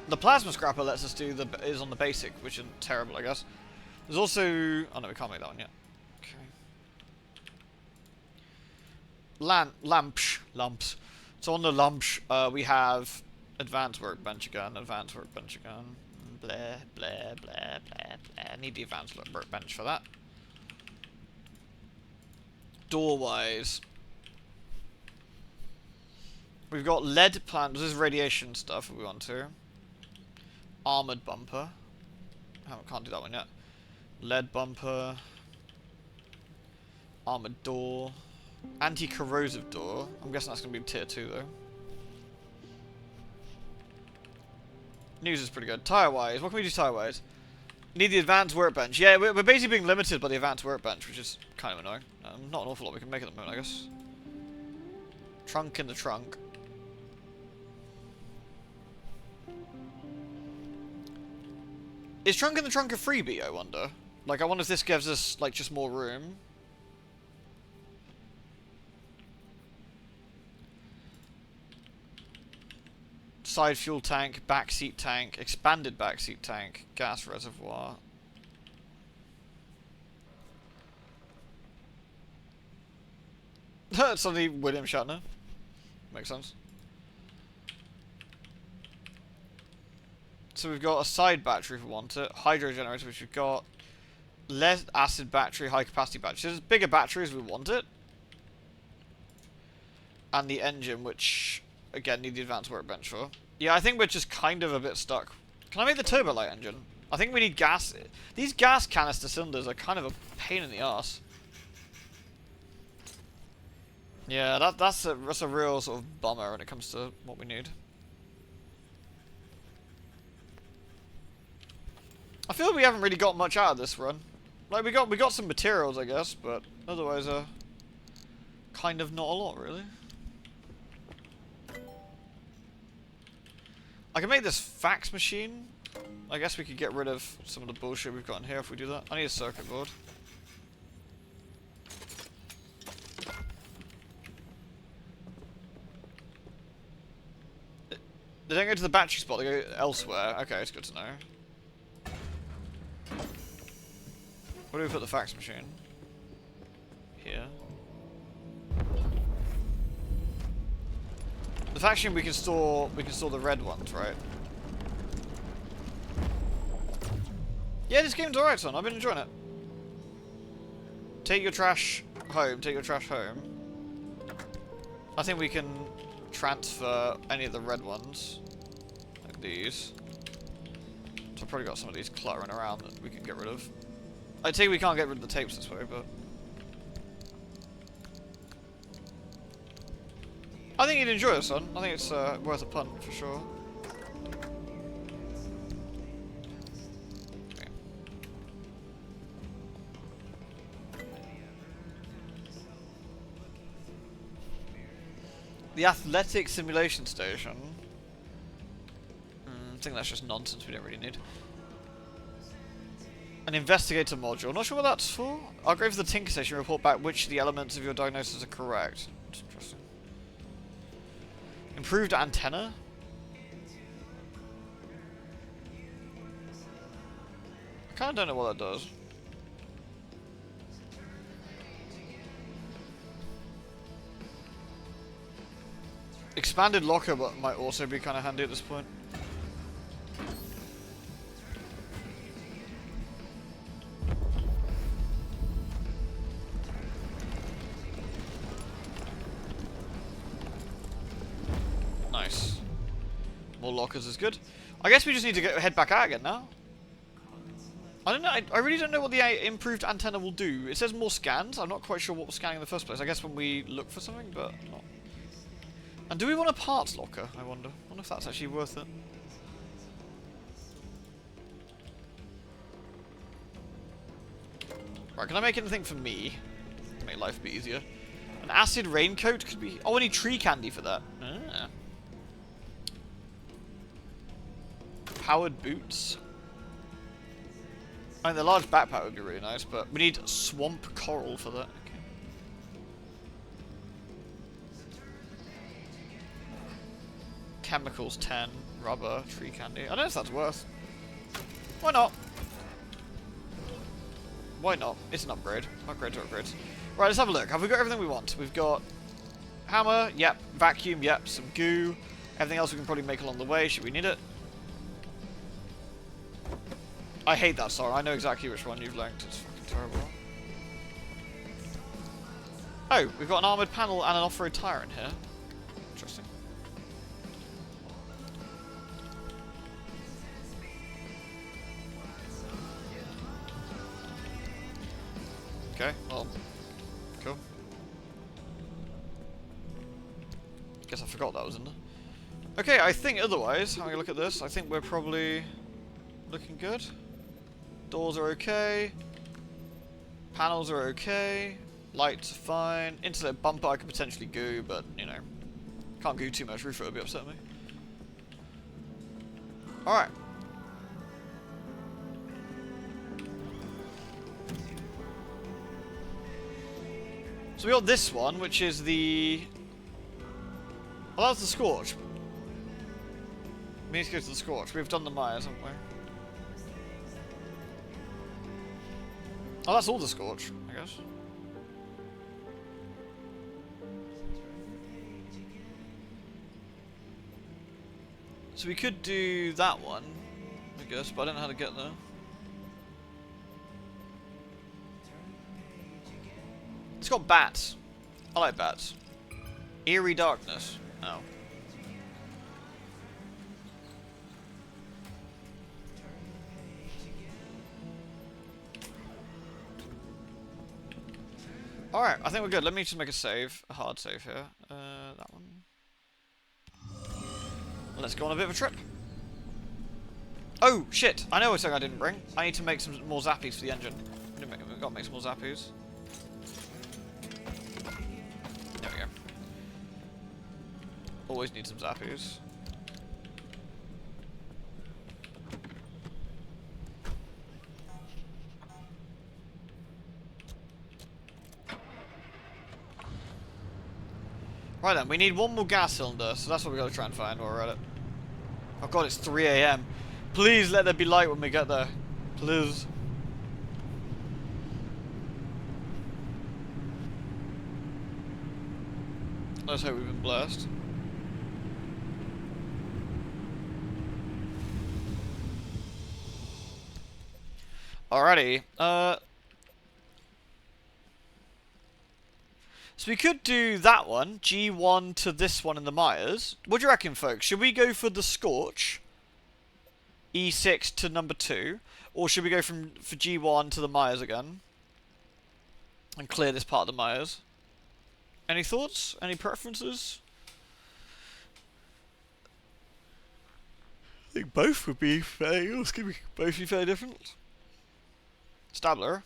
The plasma scrapper lets us do is on the basic, which isn't terrible, I guess. There's also, oh no, we can't make that one yet. Okay. Lamps. So on the lamps, we have advanced workbench again. Blah blah blah blah blah. Need the advanced workbench for that. Doorways. We've got lead plant. This is radiation stuff if we want to. Armored bumper. Can't do that one yet. Lead bumper. Armored door. Anti-corrosive door. I'm guessing that's going to be tier 2 though. News is pretty good. Tire-wise. What can we do tire-wise? Need the advanced workbench. Yeah, we're basically being limited by the advanced workbench, which is kind of annoying. Not an awful lot we can make at the moment, I guess. Trunk in the trunk. Is trunk in the trunk a freebie, I wonder? Like, I wonder if this gives us, like, just more room. Side fuel tank, backseat tank, expanded backseat tank, gas reservoir. Suddenly William Shatner. Makes sense. So we've got a side battery if we want it, hydro generator which we've got, lead acid battery, high capacity battery. So there's bigger batteries if we want it. And the engine, which again need the advanced workbench for. Yeah, I think we're just kind of a bit stuck. Can I make the turbo light engine? I think we need gas. These gas canister cylinders are kind of a pain in the arse. Yeah, that's a real sort of bummer when it comes to what we need. I feel we haven't really got much out of this run. Like we got some materials, I guess, but otherwise, kind of not a lot really. I can make this fax machine. I guess we could get rid of some of the bullshit we've got in here if we do that. I need a circuit board. They don't go to the battery spot, they go elsewhere. Okay, it's good to know. Where do we put the fax machine? Here. The fax machine we can store the red ones, right? Yeah, this game's alright, son. I've been enjoying it. Take your trash home. Take your trash home. I think we can transfer any of the red ones, like these. So I've probably got some of these cluttering around that we can get rid of. I take we can't get rid of the tapes this way, but I think you'd enjoy it, son. I think it's worth a punt for sure. Okay. The athletic simulation station. I think that's just nonsense we don't really need. An investigator module. Not sure what that's for. I'll go for the Tinker station and report back which of the elements of your diagnosis are correct. That's interesting. Improved antenna? I kinda don't know what that does. Expanded locker but might also be kinda handy at this point. Nice. More lockers is good. I guess we just need to head back out again now. I don't know. I really don't know what the improved antenna will do. It says more scans. I'm not quite sure what we're scanning in the first place. I guess when we look for something, but not. And do we want a parts locker? I wonder. I wonder if that's actually worth it. Right, can I make anything for me? Make life a bit easier. An acid raincoat could be... Oh, I need tree candy for that. Ah. Powered boots. I mean, the large backpack would be really nice, but we need swamp coral for that. Okay. Chemicals 10, rubber, tree candy. I don't know if that's worth. Why not? Why not? It's an upgrade. Upgrade to upgrades. Right, let's have a look. Have we got everything we want? We've got hammer, yep. Vacuum, yep. Some goo. Everything else we can probably make along the way. Should we need it? I hate that song. I know exactly which one you've linked. It's fucking terrible. Oh, we've got an armoured panel and an off-road tyre in here. Interesting. Okay, well, cool. Guess I forgot that was in there. Okay, I think otherwise, having a look at this, I think we're probably looking good. Doors are okay. Panels are okay. Lights are fine. Internet bumper I could potentially goo, but, you know, can't goo too much. Roof would be upset me. Alright. So we got this one, which is the... Well, that was the Scorch. We need to go to the Scorch. We've done the Myers, haven't we? Oh, that's all the Scorch, I guess. So we could do that one, I guess, but I don't know how to get there. It's got bats. I like bats. Eerie darkness. Oh. Alright, I think we're good. Let me just make a save. A hard save here. That one. Let's go on a bit of a trip. Oh, shit! I know something I didn't bring. I need to make some more zappies for the engine. We've got to make some more zappies. There we go. Always need some zappies. Right then, we need one more gas cylinder, so that's what we got to try and find while we're at it. Oh god, it's 3 AM. Please let there be light when we get there. Please. Let's hope we've been blessed. Alrighty, so we could do that one, G1 to this one in the Myers. What do you reckon, folks? Should we go for the Scorch, E6 to number 2, or should we go for G1 to the Myers again and clear this part of the Myers? Any thoughts? Any preferences? I think both would be fairly, both be fairly different. Stabler.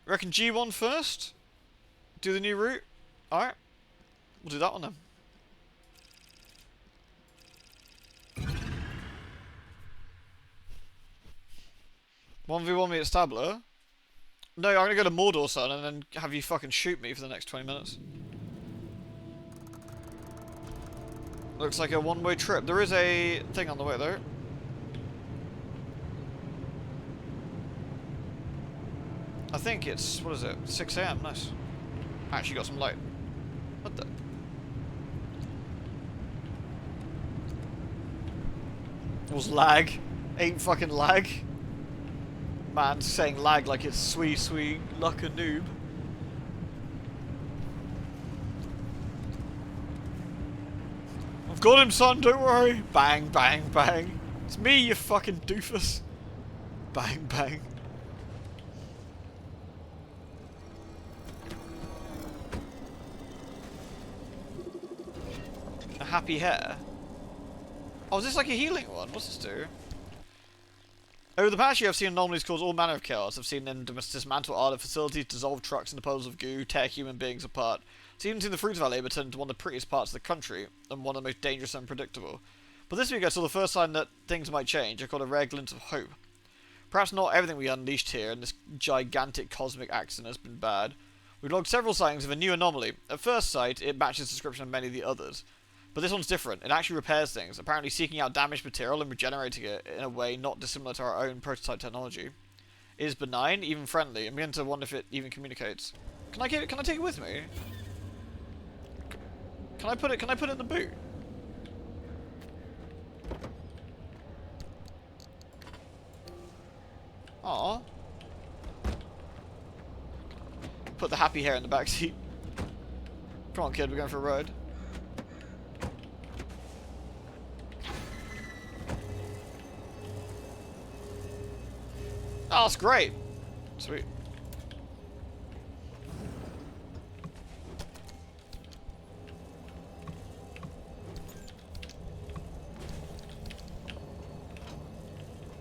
Reckon G1 first? Do the new route? Alright. We'll do that one then. One v one me at Stabler? No, I'm gonna go to Mordor, son, and then have you fucking shoot me for the next 20 minutes. Looks like a one-way trip. There is a thing on the way, though. I think it's, what is it, 6 AM, nice. Actually got some light. What the? It was lag. Ain't fucking lag. Man saying lag like it's sweet luck a noob. Got him, son, don't worry. Bang, bang, bang. It's me, you fucking doofus. Bang, bang. A happy hair. Oh, is this like a healing one? What's this do? Over the past year, I've seen anomalies cause all manner of chaos. I've seen them dismantle art facilities, dissolve trucks into puddles of goo, tear human beings apart. I've even seen the fruits of our labour turn into one of the prettiest parts of the country, and one of the most dangerous and unpredictable. But this week I saw the first sign that things might change. I caught a rare glint of hope. Perhaps not everything we unleashed here in this gigantic cosmic accident has been bad. We've logged several sightings of a new anomaly. At first sight, it matches the description of many of the others. But this one's different. It actually repairs things, apparently seeking out damaged material and regenerating it in a way not dissimilar to our own prototype technology. It is benign, even friendly. I'm beginning to wonder if it even communicates. Can I take it with me? Can I put it in the boot? Aww. Put the happy hair in the back seat. Come on, kid, we're going for a ride. Oh, that's great. Sweet.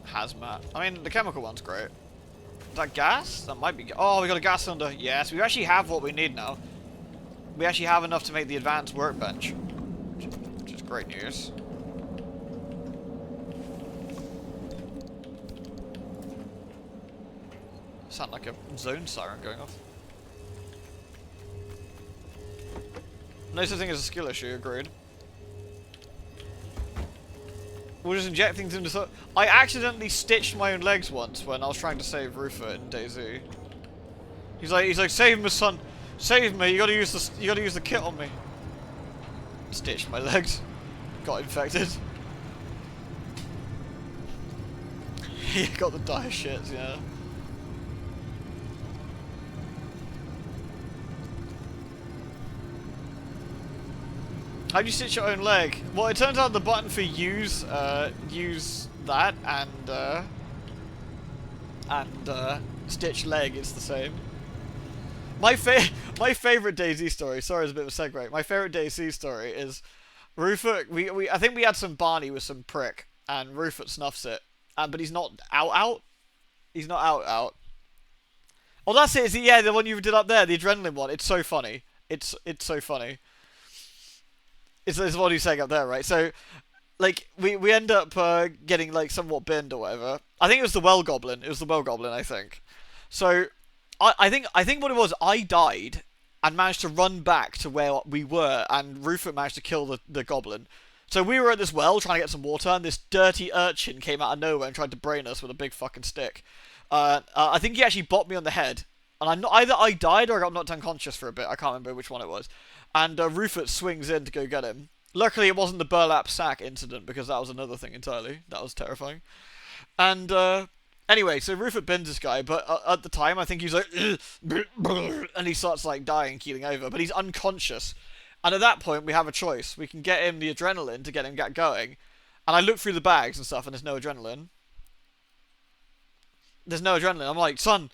Hazmat. I mean, the chemical one's great. Is that gas? That might be oh, we got a gas cylinder. Yes, we actually have what we need now. We actually have enough to make the advanced workbench. Which is great news. Sound like a zone siren going off. No such thing as a skill issue, agreed. We'll just inject things into I accidentally stitched my own legs once when I was trying to save Rufus in DayZ. He's like, save me, son, save me. You gotta use the kit on me. Stitched my legs, got infected. He got the dire shits, yeah. How do you stitch your own leg? Well, it turns out the button for use that and stitch leg is the same. My favorite DayZ story. Sorry, it's a bit of a segue. My favorite DayZ story is Rufus. I think we had some Barney with some prick, and Rufus snuffs it, but he's not out. He's not out. Oh, that's it. Yeah, the one you did up there, the adrenaline one. It's so funny. It's so funny. It's what he's saying up there, right? So, like, we end up getting, like, somewhat binned or whatever. I think it was the Well Goblin. It was the Well Goblin, I think. So, I think what it was, I died and managed to run back to where we were, and Rufus managed to kill the Goblin. So we were at this well trying to get some water, and this dirty urchin came out of nowhere and tried to brain us with a big fucking stick. I think he actually bopped me on the head. And either I died or I got knocked unconscious for a bit. I can't remember which one it was. And Rufus swings in to go get him. Luckily, it wasn't the burlap sack incident, because that was another thing entirely. That was terrifying. And anyway, so Rufus bins this guy, but at the time, I think he's like, and he starts like dying, keeling over. But he's unconscious. And at that point, we have a choice. We can get him the adrenaline to get him going. And I look through the bags and stuff, and there's no adrenaline. There's no adrenaline. I'm like, son,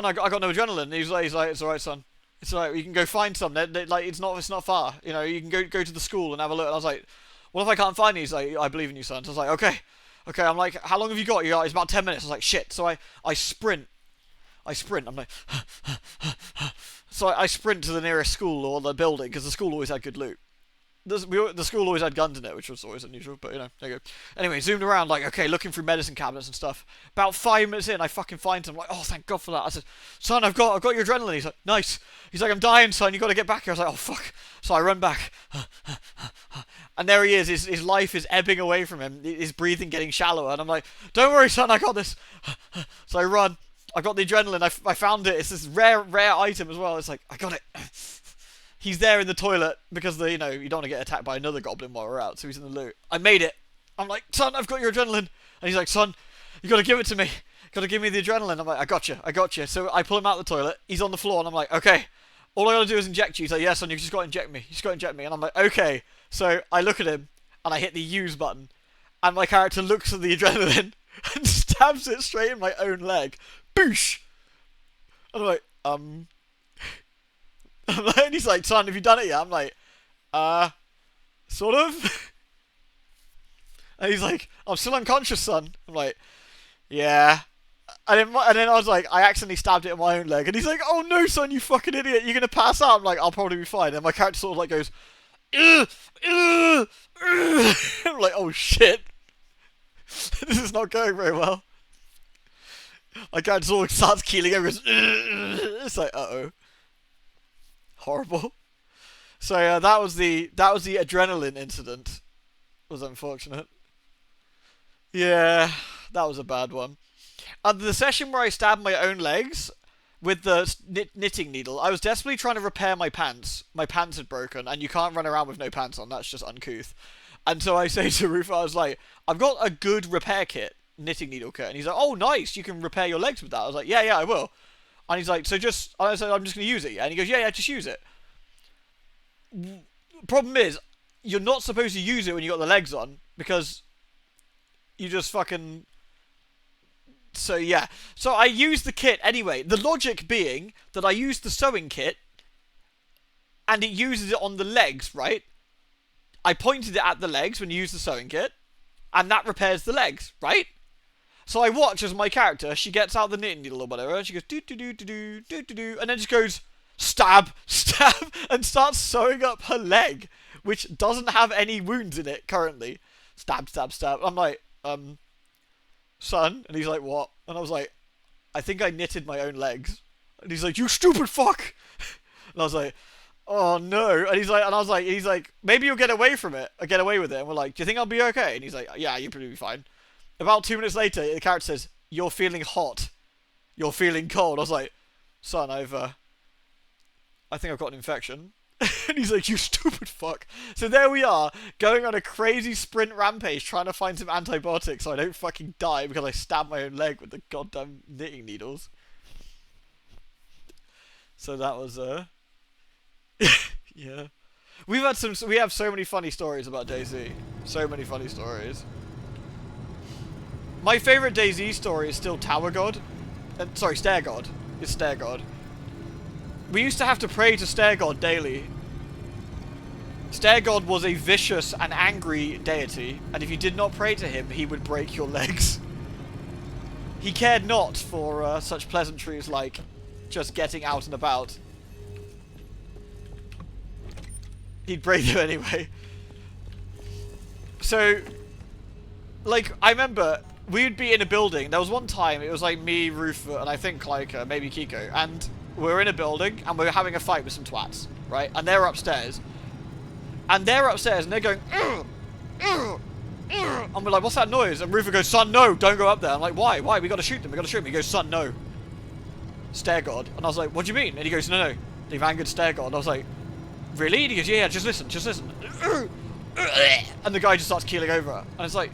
I got no adrenaline. And he's like, it's alright, son. It's alright, you can go find some. Like, it's not far. You know, you can go to the school and have a look. And I was like, what if I can't find you? He's like, I believe in you, son. So I was like, okay. I'm like, how long have you got? You're like, it's about 10 minutes. I was like, shit. So I sprint. I'm like, so I sprint to the nearest school or the building, because the school always had good loot. The school always had guns in it, which was always unusual, but you know, there you go. Anyway, zoomed around, like, okay, looking through medicine cabinets and stuff. About 5 minutes in, I fucking find him, like, oh, thank God for that. I said, son, I've got your adrenaline. He's like, nice. He's like, I'm dying, son, you got to get back here. I was like, oh, fuck. So I run back. And there he is. His life is ebbing away from him. His breathing getting shallower. And I'm like, don't worry, son, I got this. So I run. I got the adrenaline. I found it. It's this rare item as well. It's like, I got it. He's there in the toilet because you don't want to get attacked by another goblin while we're out, so he's in the loot. I made it. I'm like, son, I've got your adrenaline. And he's like, son, you got to give it to me. Got to give me the adrenaline. I'm like, I got you. So I pull him out of the toilet. He's on the floor, and I'm like, okay, all I got to do is inject you. He's like, yeah, son, you just got to inject me. And I'm like, okay. So I look at him and I hit the use button, and my character looks at the adrenaline and stabs it straight in my own leg. Boosh! And I'm like, and he's like, son, have you done it yet? I'm like, sort of. And he's like, I'm still unconscious, son. I'm like, yeah. And then I was like, I accidentally stabbed it in my own leg. And he's like, oh no, son, you fucking idiot. You're going to pass out. I'm like, I'll probably be fine. And my character sort of like goes, ugh, ugh, ugh. I'm like, oh shit. This is not going very well. My character sort of starts keeling over. It's like, uh-oh. Horrible. So yeah, that was the adrenaline incident. It was unfortunate. Yeah, that was a bad one. And the session where I stabbed my own legs with the knitting needle, I was desperately trying to repair my pants. My pants had broken, and you can't run around with no pants on. That's just uncouth. And so I say to Rufus, I was like, I've got a good repair kit, knitting needle kit. And he's like, oh, nice, you can repair your legs with that. I was like, yeah, I will. And he's like, I said, I'm just going to use it. Yeah? And he goes, yeah, just use it. Problem is, you're not supposed to use it when you got the legs on, because you just fucking... So yeah, so I used the kit anyway. The logic being that I used the sewing kit and it uses it on the legs, right? I pointed it at the legs when you use the sewing kit and that repairs the legs, right? So I watch as my character, she gets out the knitting needle or whatever, and she goes do do do do do do do do, and then just goes stab, stab, and starts sewing up her leg, which doesn't have any wounds in it currently. Stab, stab, stab. I'm like, son, and he's like, what? And I was like, I think I knitted my own legs. And he's like, you stupid fuck. And I was like, oh no. And he's like, maybe you'll get away from it, or get away with it. And we're like, do you think I'll be okay? And he's like, yeah, you'll probably be fine. About 2 minutes later, the character says, you're feeling hot. You're feeling cold. I was like, son, I think I've got an infection. And he's like, you stupid fuck. So there we are, going on a crazy sprint rampage trying to find some antibiotics so I don't fucking die because I stabbed my own leg with the goddamn knitting needles. So that was, yeah. We have so many funny stories about DayZ. So many funny stories. My favourite DayZ story is still Tower God. Stair God. It's Stair God. We used to have to pray to Stair God daily. Stair God was a vicious and angry deity, and if you did not pray to him, he would break your legs. He cared not for such pleasantries like just getting out and about. He'd break you anyway. So, like, I remember we'd be in a building. There was one time, it was like me, Roof, and I think like maybe Kiko, and we're in a building and we're having a fight with some twats, right? And they're upstairs. And they're upstairs and they're going, ugh, ugh, ugh. And we're like, what's that noise? And Rufus goes, son, no, don't go up there. I'm like, why? Why? We gotta shoot them. We gotta shoot them. He goes, son, no. Stair God. And I was like, what do you mean? And he goes, no, they've angered Stair God. And I was like, really? And he goes, yeah, just listen, just listen. And the guy just starts keeling over. And it's like,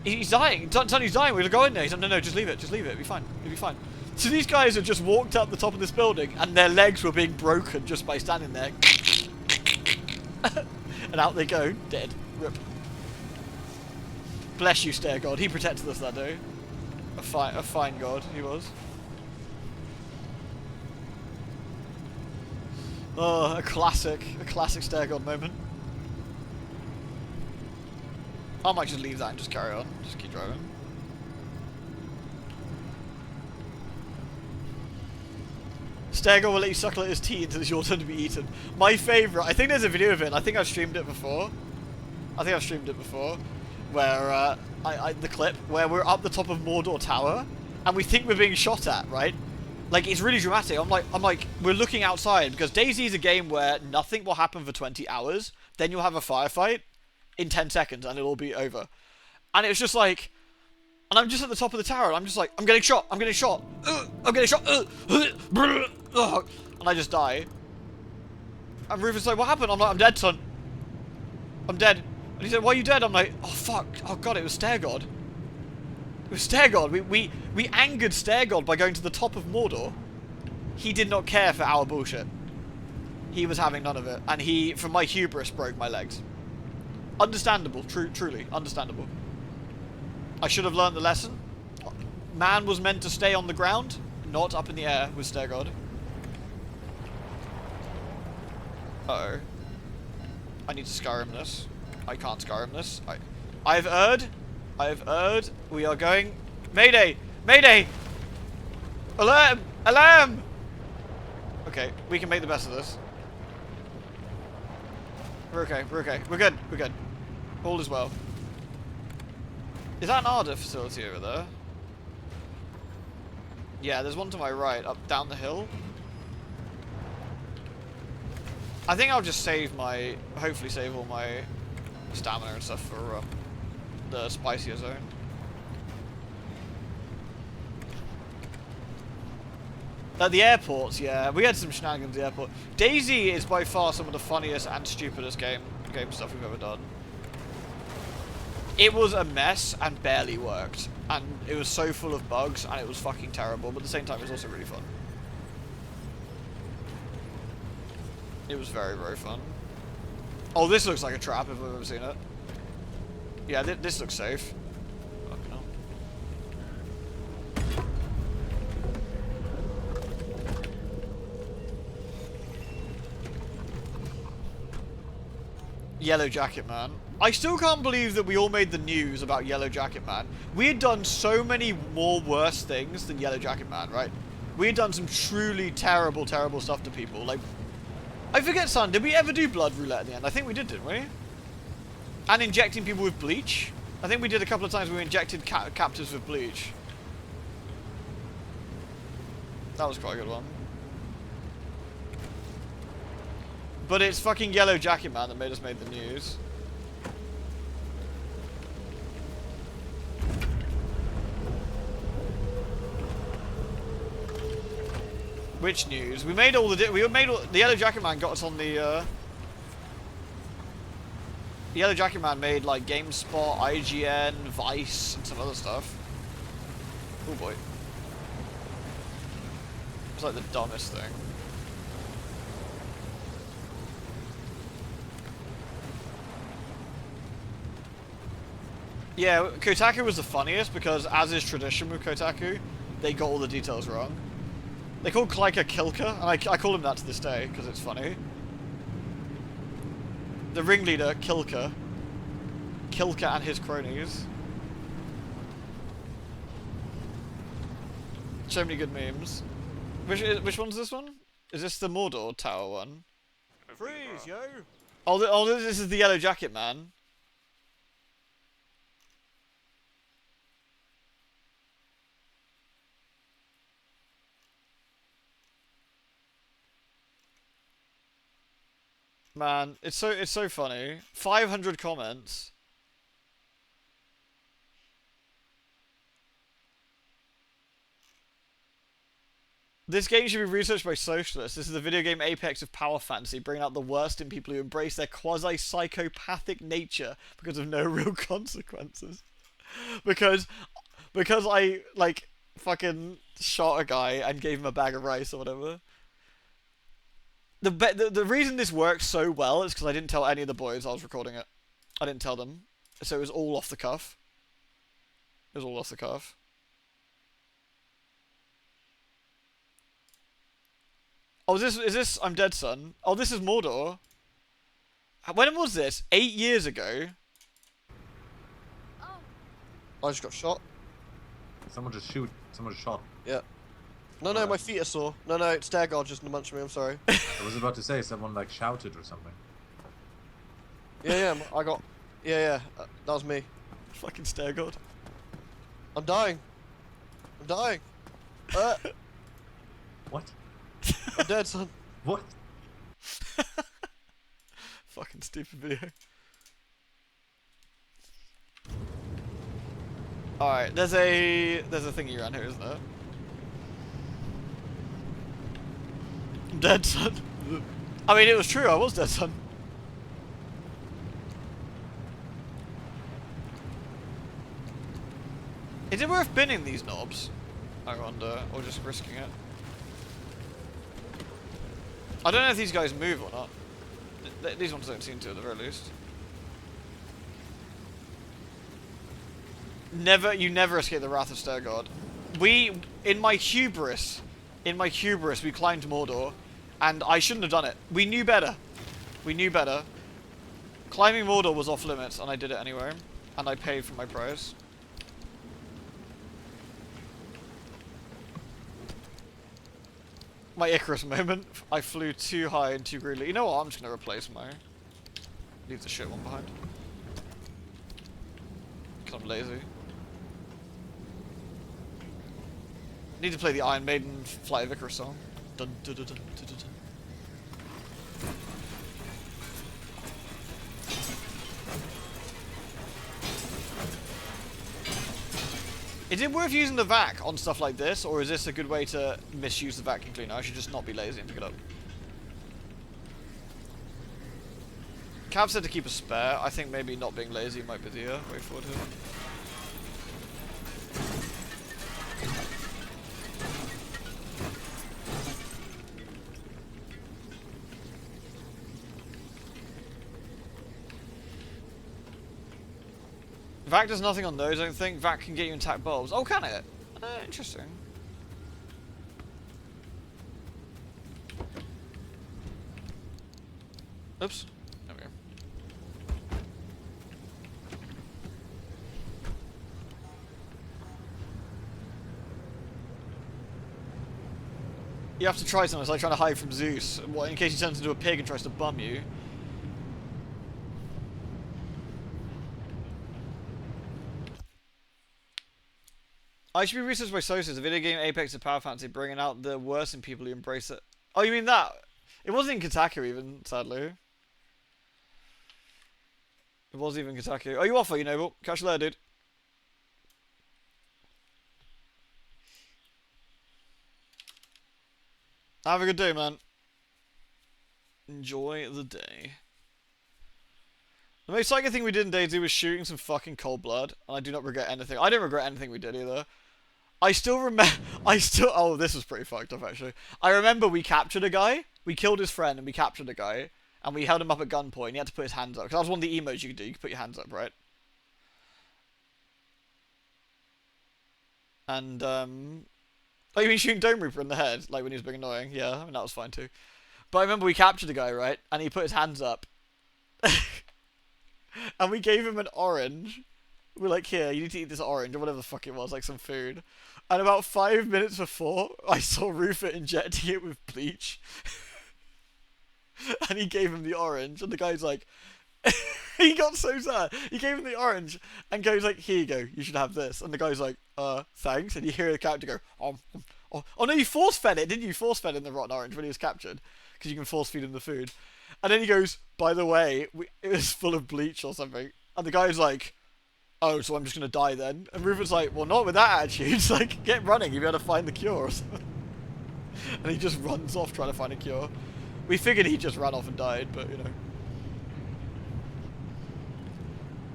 he's dying. Sonny's dying. We're gonna go in there. He's like, no, just leave it. Just leave it. It'll be fine. It'll be fine. So these guys had just walked up the top of this building and their legs were being broken just by standing there. And out they go, dead. Rip. Bless you, Stair God. He protected us that day. A fine God, he was. Oh, a classic Stair God moment. I might just leave that and just carry on. Just keep driving. Stair God will let you suckle at his tea until it's your turn to be eaten. My favourite, I think there's a video of it, and I think I've streamed it before. Where, the clip, where we're up the top of Mordor Tower, and we think we're being shot at, right? Like, it's really dramatic. I'm like, we're looking outside, because DayZ is a game where nothing will happen for 20 hours, then you'll have a firefight in 10 seconds, and it'll be over. And it was just like... And I'm just at the top of the tower, and I'm just like, I'm getting shot, I'm getting shot, I'm getting shot, and I just die. And Rufus is like, what happened? I'm like, I'm dead, son. I'm dead. And he said, why are you dead? I'm like, oh fuck, oh god, it was Stair God. It was Stair God. We angered Stair God by going to the top of Mordor. He did not care for our bullshit. He was having none of it, and he, from my hubris, broke my legs. Understandable, truly understandable. I should have learned the lesson. Man was meant to stay on the ground, not up in the air with Stair God. Uh-oh. I need to Skyrim this. I can't Skyrim this. I've erred. We are going... Mayday! Mayday! Alarm! Alarm! Okay, we can make the best of this. We're okay, we're okay. We're good, we're good. All is well. Is that an Arda facility over there? Yeah, there's one to my right, up down the hill. I think I'll just save my... hopefully save all my stamina and stuff for the spicier zone. At the airports, yeah, we had some shenanigans at the airport. DayZ is by far some of the funniest and stupidest game stuff we've ever done. It was a mess and barely worked, and it was so full of bugs and it was fucking terrible, but at the same time it was also really fun. It was very, very fun. Oh, this looks like a trap if I've ever seen it. Yeah, this looks safe. Fucking hell. Yellow Jacket Man. I still can't believe that we all made the news about Yellow Jacket Man. We had done so many more worse things than Yellow Jacket Man, right? We had done some truly terrible, terrible stuff to people. Like, I forget, son, did we ever do blood roulette in the end? I think we did, didn't we? And injecting people with bleach? I think we did a couple of times where we injected captives with bleach. That was quite a good one. But it's fucking Yellow Jacket Man that made us make the news. Which news? We made all the the Yellow Jacket Man got us on the Yellow Jacket Man made like GameSpot, IGN, Vice, and some other stuff. Oh boy. It's like the dumbest thing. Yeah, Kotaku was the funniest because, as is tradition with Kotaku, they got all the details wrong. They called Klika Kilka, and I call him that to this day because it's funny. The ringleader, Kilka. Kilka and his cronies. So many good memes. Which one's this one? Is this the Mordor Tower one? Freeze, yo! Oh, this is the Yellow Jacket Man. Man, it's so funny. 500 comments. This game should be researched by socialists. This is the video game apex of power fantasy, bringing out the worst in people who embrace their quasi-psychopathic nature because of no real consequences. Because I, like, fucking shot a guy and gave him a bag of rice or whatever. The reason this works so well is because I didn't tell any of the boys I was recording it. I didn't tell them. So it was all off the cuff. It was all off the cuff. Oh, is this I'm Dead Son? Oh, this is Mordor. When was this? 8 years ago? Oh, I just got shot. Someone just shot. Yeah. No, my feet are sore. No, it's Stair God just munched me, I'm sorry. I was about to say, someone like shouted or something. Yeah, I got... Yeah, that was me. Fucking Stair God. I'm dying. What? I'm dead, son. What? Fucking stupid video. Alright, there's a thingy around here, isn't there? I'm dead, son. I mean, it was true, I was dead, son. Is it worth binning these knobs? I wonder, or just risking it? I don't know if these guys move or not. These ones don't seem to, at the very least. You never escape the wrath of Stergard. In my hubris, we climbed Mordor, and I shouldn't have done it. We knew better. We knew better. Climbing Mordor was off limits, and I did it anyway, and I paid for my price. My Icarus moment. I flew too high and too greedily. You know what? I'm just gonna replace my. Leave the shit one behind. Cause I'm lazy. Need to play the Iron Maiden Flight of Icarus song. Dun, dun, dun, dun, dun, dun, dun. Is it worth using the vac on stuff like this, or is this a good way to misuse the vacuum cleaner? I should just not be lazy and pick it up. Cav said to keep a spare. I think maybe not being lazy might be the way forward here. Vac does nothing on those, I don't think. Vac can get you intact bulbs. Oh, can it? Interesting. Oops. There we go. You have to try something. It's like trying to hide from Zeus. What, in case he turns into a pig and tries to bum you. I should be researched by sources. The video game Apex of Power Fantasy bringing out the worst in people who embrace it. Oh, you mean that? It wasn't in Kotaku even, sadly. It wasn't even Kotaku. Oh, you off, are you, Noble? Catch you later, dude. Have a good day, man. Enjoy the day. The most psychic thing we did in DayZ was shooting some fucking cold blood, and I do not regret anything. I don't regret anything we did either. I still remember. Oh, this was pretty fucked up actually. I remember we captured a guy. We killed his friend, and we captured a guy, and we held him up at gunpoint. And he had to put his hands up because that was one of the emotes you could do. You could put your hands up, right? And oh, you mean shooting Dome Reaper in the head, like when he was being annoying? Yeah, I mean that was fine too. But I remember we captured a guy, right? And he put his hands up. And we gave him an orange. We're like, here, you need to eat this orange, or whatever the fuck it was, like some food. And about 5 minutes before, I saw Rufus injecting it with bleach. And he gave him the orange, and the guy's like... he got so sad. He gave him the orange, and goes like, here you go, you should have this. And the guy's like, thanks. And you hear the character go, oh no, you force-fed it, didn't you? Force-fed in the rotten orange when he was captured. Because you can force-feed him the food. And then he goes, by the way, it was full of bleach or something. And the guy's like, oh, so I'm just going to die then? And Rupert's like, well, not with that attitude. It's like, get running, you'll be able to find the cure or something. And he just runs off trying to find a cure. We figured he just ran off and died, but, you know.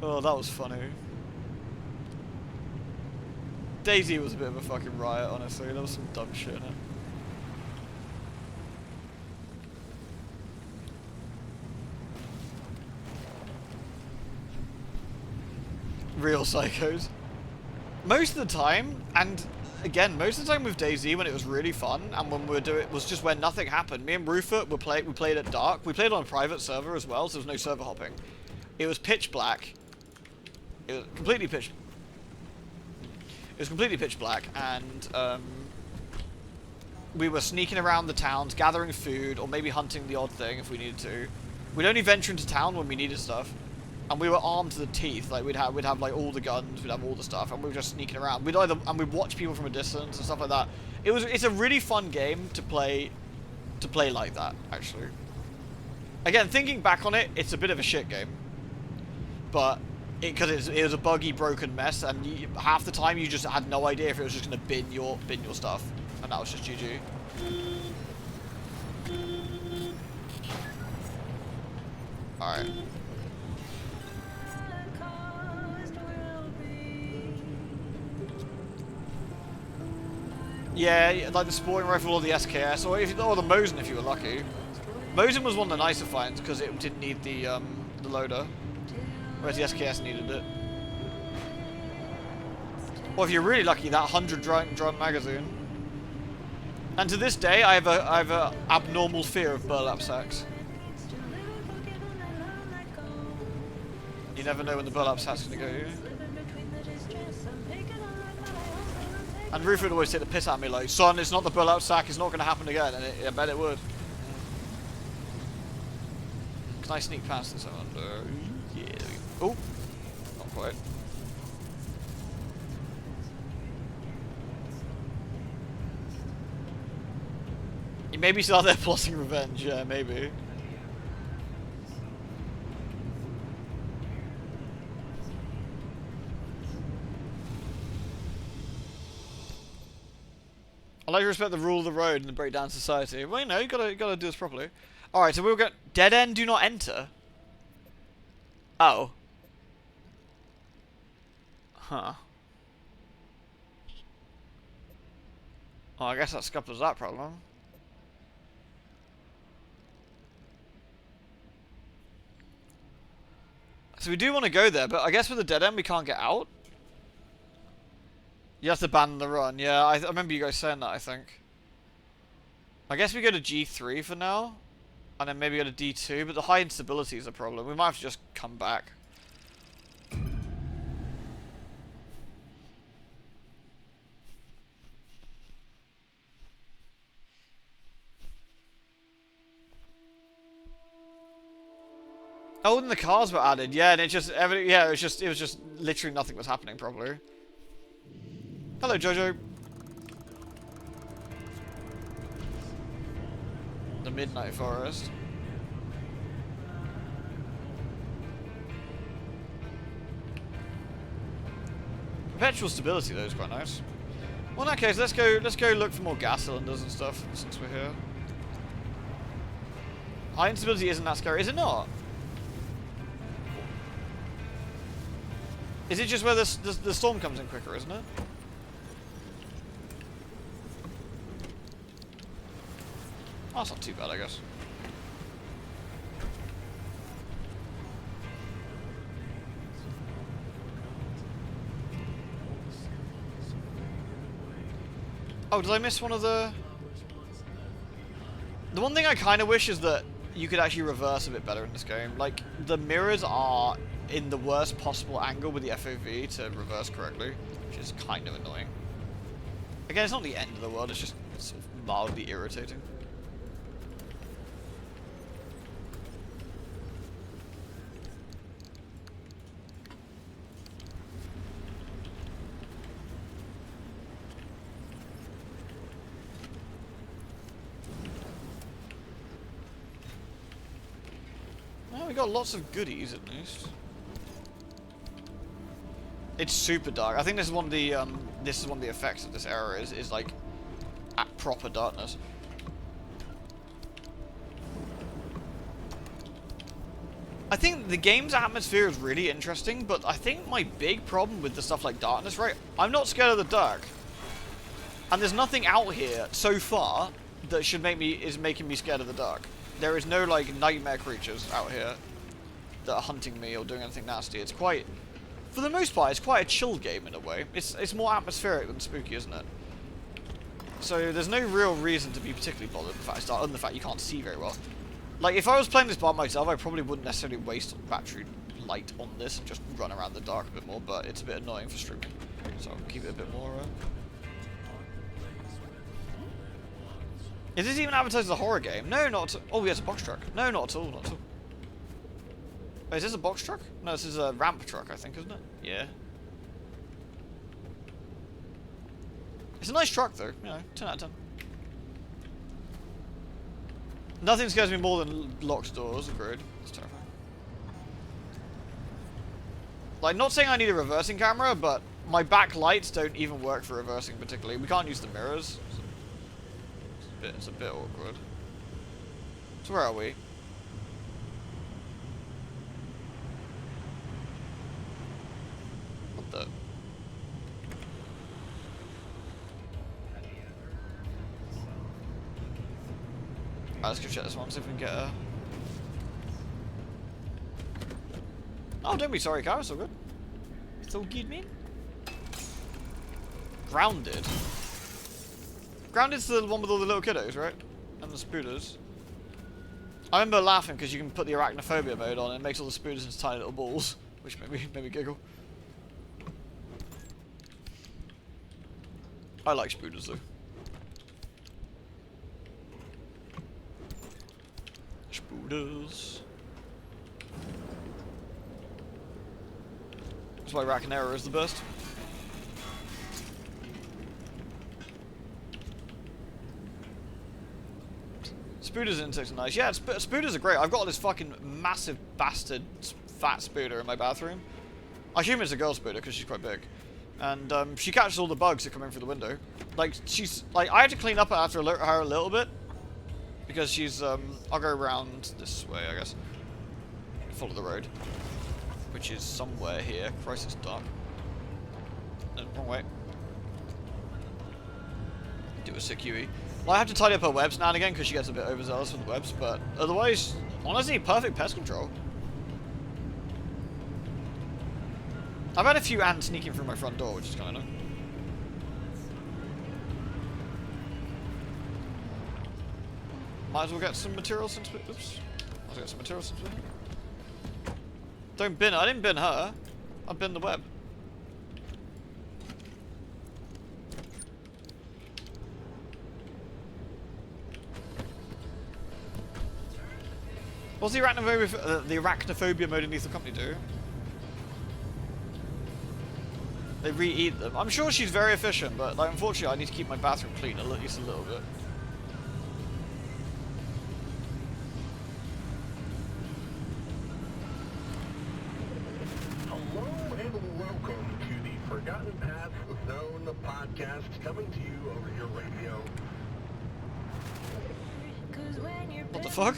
Oh, that was funny. DayZ was a bit of a fucking riot, honestly. There was some dumb shit in it. Real psychos. Most of the time, and again, most of the time with DayZ when it was really fun, and when we were doing it was just when nothing happened. Me and Rufus we played at dark. We played on a private server as well, so there was no server hopping. It was pitch black. It was completely pitch. It was completely pitch black, and we were sneaking around the towns, gathering food, or maybe hunting the odd thing if we needed to. We'd only venture into town when we needed stuff. And we were armed to the teeth, like we'd have like all the guns, we'd have all the stuff, and we were just sneaking around. We'd we'd watch people from a distance and stuff like that. It's a really fun game to play like that, actually. Again, thinking back on it, it's a bit of a shit game. But because it was a buggy, broken mess, and half the time you just had no idea if it was just gonna bin your stuff, and that was just GG. All right. Yeah, like the sporting rifle or the SKS, or the Mosin if you were lucky. Mosin was one of the nicer finds because it didn't need the loader, whereas the SKS needed it. Or if you're really lucky, that 100 drum magazine. And to this day, I have a abnormal fear of burlap sacks. You never know when the burlap sack's gonna go. And Ruth would always take the piss at me like, son, it's not the burlap sack, it's not gonna happen again, and I bet it would. Can I sneak past this one? Yeah. Oh, not quite. Maybe he's out there plotting revenge, yeah, maybe. I like to respect the rule of the road and the breakdown society. Well, you know, you gotta do this properly. Alright, so we'll get dead end, do not enter. Oh. Huh. Oh, I guess that scuppers that problem. So we do want to go there, but I guess with the dead end we can't get out. You have to abandon the run. Yeah, I remember you guys saying that, I think. I guess we go to G3 for now. And then maybe go to D2, but the high instability is a problem. We might have to just come back. Oh, and the cars were added, yeah, and it just, yeah, it was just literally nothing was happening probably. Hello, Jojo. The Midnight Forest. Perpetual stability though is quite nice. Well, in that case, let's go look for more gas cylinders and stuff since we're here. High instability isn't that scary, is it not? Is it just where the storm comes in quicker, isn't it? Oh, that's not too bad, I guess. Oh, did I miss one of the... The one thing I kind of wish is that you could actually reverse a bit better in this game. Like, the mirrors are in the worst possible angle with the FOV to reverse correctly, which is kind of annoying. Again, it's not the end of the world, it's just sort of mildly irritating. Well, we got lots of goodies at least. It's super dark. I think this is one of the effects of this era is like at proper darkness. I think the game's atmosphere is really interesting, but I think my big problem with the stuff like darkness, right? I'm not scared of the dark. And there's nothing out here so far that is making me scared of the dark. There is no like nightmare creatures out here that are hunting me or doing anything nasty. It's quite, for the most part, it's quite a chill game in a way. It's more atmospheric than spooky, isn't it? So there's no real reason to be particularly bothered other than the fact you can't see very well. Like, if I was playing this by myself, I probably wouldn't necessarily waste battery light on this and just run around the dark a bit more, but it's a bit annoying for streaming. So I'll keep it a bit more... Is this even advertised as a horror game? No, not at all. Oh, yeah, it's a box truck. No, not at all, not at all. Wait, is this a box truck? No, this is a ramp truck, I think, isn't it? Yeah. It's a nice truck, though. You know, 10 out of 10. Nothing scares me more than locked doors, agreed. It's terrifying. Like, not saying I need a reversing camera, but my back lights don't even work for reversing particularly. We can't use the mirrors. It's a bit awkward. So where are we? What the? Alright, let's go check this one, see if we can get a... Oh, don't be sorry, Kara, it's all good. It's all good, man. Grounded? Grounded's the one with all the little kiddos, right? And the spooders. I remember laughing because you can put the arachnophobia mode on and it makes all the spooders into tiny little balls, which made me giggle. I like spooders though. Spooders. That's why Racanera is the best. Spooders and insects are nice. Yeah, spooders are great. I've got this fucking massive bastard fat spooder in my bathroom. I assume it's a girl spooder because she's quite big. And she catches all the bugs that come in through the window. Like, she's... Like, I had to clean up after her a little bit. Because she's... I'll go around this way, I guess. Follow the road. Which is somewhere here. Christ, it's dark. No, wrong way. Do a sick UE. Well, I have to tidy up her webs now and again because she gets a bit overzealous with the webs, but otherwise, honestly, perfect pest control. I've had a few ants sneaking through my front door, which is kind of annoying. Might as well get some material since we... Oops. Might as well get some material since we... Don't bin her. I didn't bin her. I binned the web. What's the arachnophobia mode in Lethal Company do? They re-eat them. I'm sure she's very efficient, but like, unfortunately I need to keep my bathroom clean at least a little bit. Hello and welcome to the Forgotten Path Zone podcast, coming to you over your radio. What the fuck?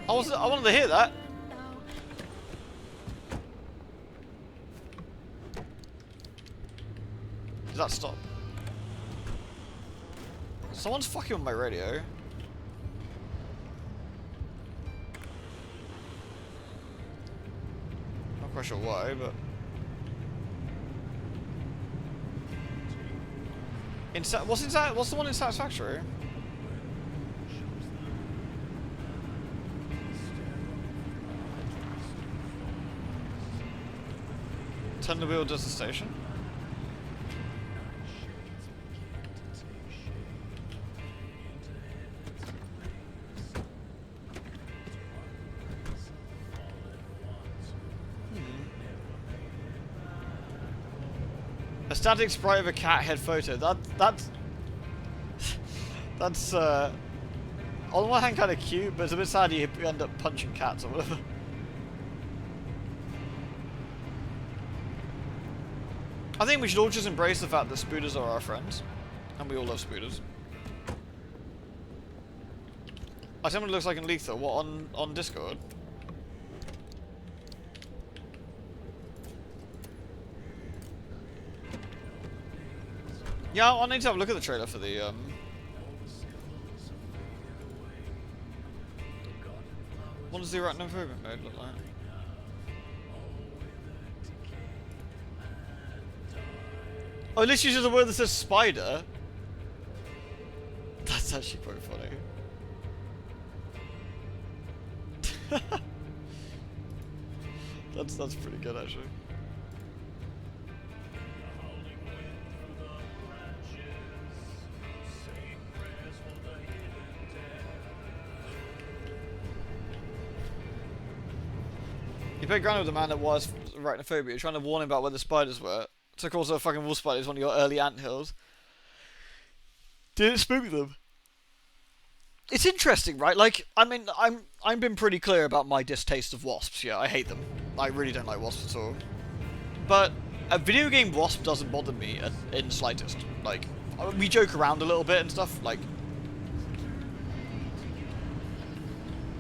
I wanted to hear that. Did that stop? Someone's fucking with my radio. Not quite sure why, but... What's the one in Satisfactory? Turn the wheel does the station. A static sprite of a cat head photo. That's on one hand kind of cute, but it's a bit sad you end up punching cats or whatever. I think we should all just embrace the fact that spooders are our friends, and we all love spooders. I tell me what it looks like in Lethal. What, on Discord? Yeah, I need to have a look at the trailer for the what does the arachnophobia mode look like? Oh, at least uses a word that says spider. That's actually quite funny. That's pretty good actually. You played ground with a man that was arachnophobia, trying to warn him about where the spiders were. Took also a fucking wolf spider is one of your early anthills. Did it spook them? It's interesting, right? Like, I mean, I've been pretty clear about my distaste of wasps. Yeah, I hate them. I really don't like wasps at all. But a video game wasp doesn't bother me in the slightest. Like, we joke around a little bit and stuff, like.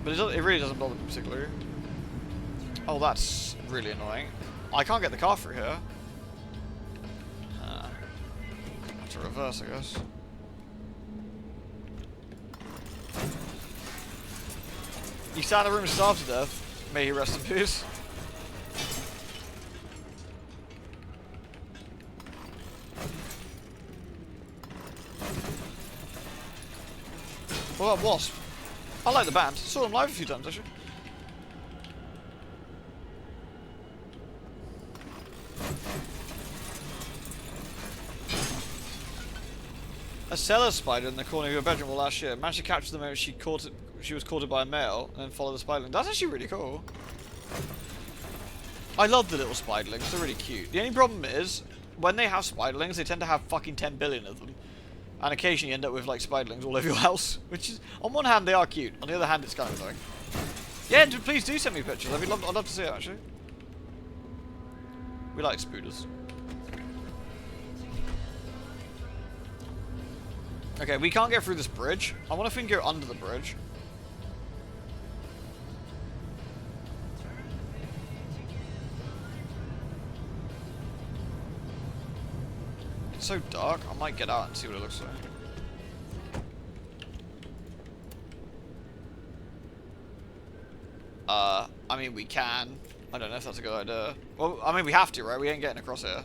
But it really doesn't bother me particularly. Oh, that's really annoying. I can't get the car through here. Have to reverse, I guess. He sat in the room and starved to death. May he rest in peace. What about Wasp? I like the band. Saw them live a few times actually. A cellar spider in the corner of your bedroom all last year. Managed to capture the moment she was caught by a male and then follow the spiderling. That's actually really cool. I love the little spiderlings. They're really cute. The only problem is, when they have spiderlings, they tend to have fucking 10 billion of them. And occasionally you end up with like spiderlings all over your house. Which is, on one hand, they are cute. On the other hand, it's kind of annoying. Yeah, please do send me pictures. I'd love to see it, actually. We like spooders. Okay, we can't get through this bridge. I wonder if we can go under the bridge. It's so dark, I might get out and see what it looks like. I mean, we can. I don't know if that's a good idea. Well, I mean, we have to, right? We ain't getting across here.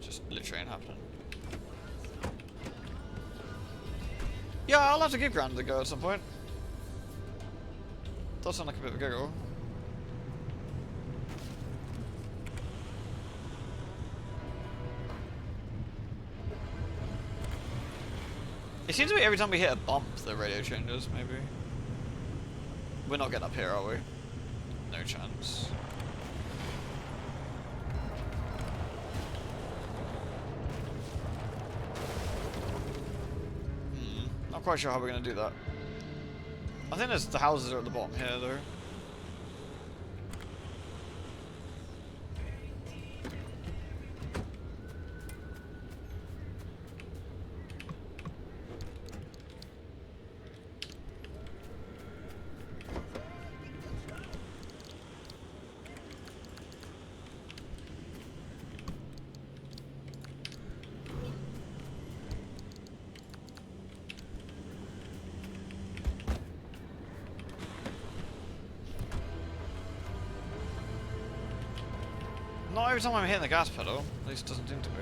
Just literally ain't happening. Yeah, I'll have to give Grounded a go at some point. Does sound like a bit of a giggle. It seems to be every time we hit a bump, the radio changes, maybe. We're not getting up here, are we? No chance. Not quite sure how we're going to do that. I think the houses are at the bottom here, though. Not every time I'm hitting the gas pedal, at least it doesn't seem to be.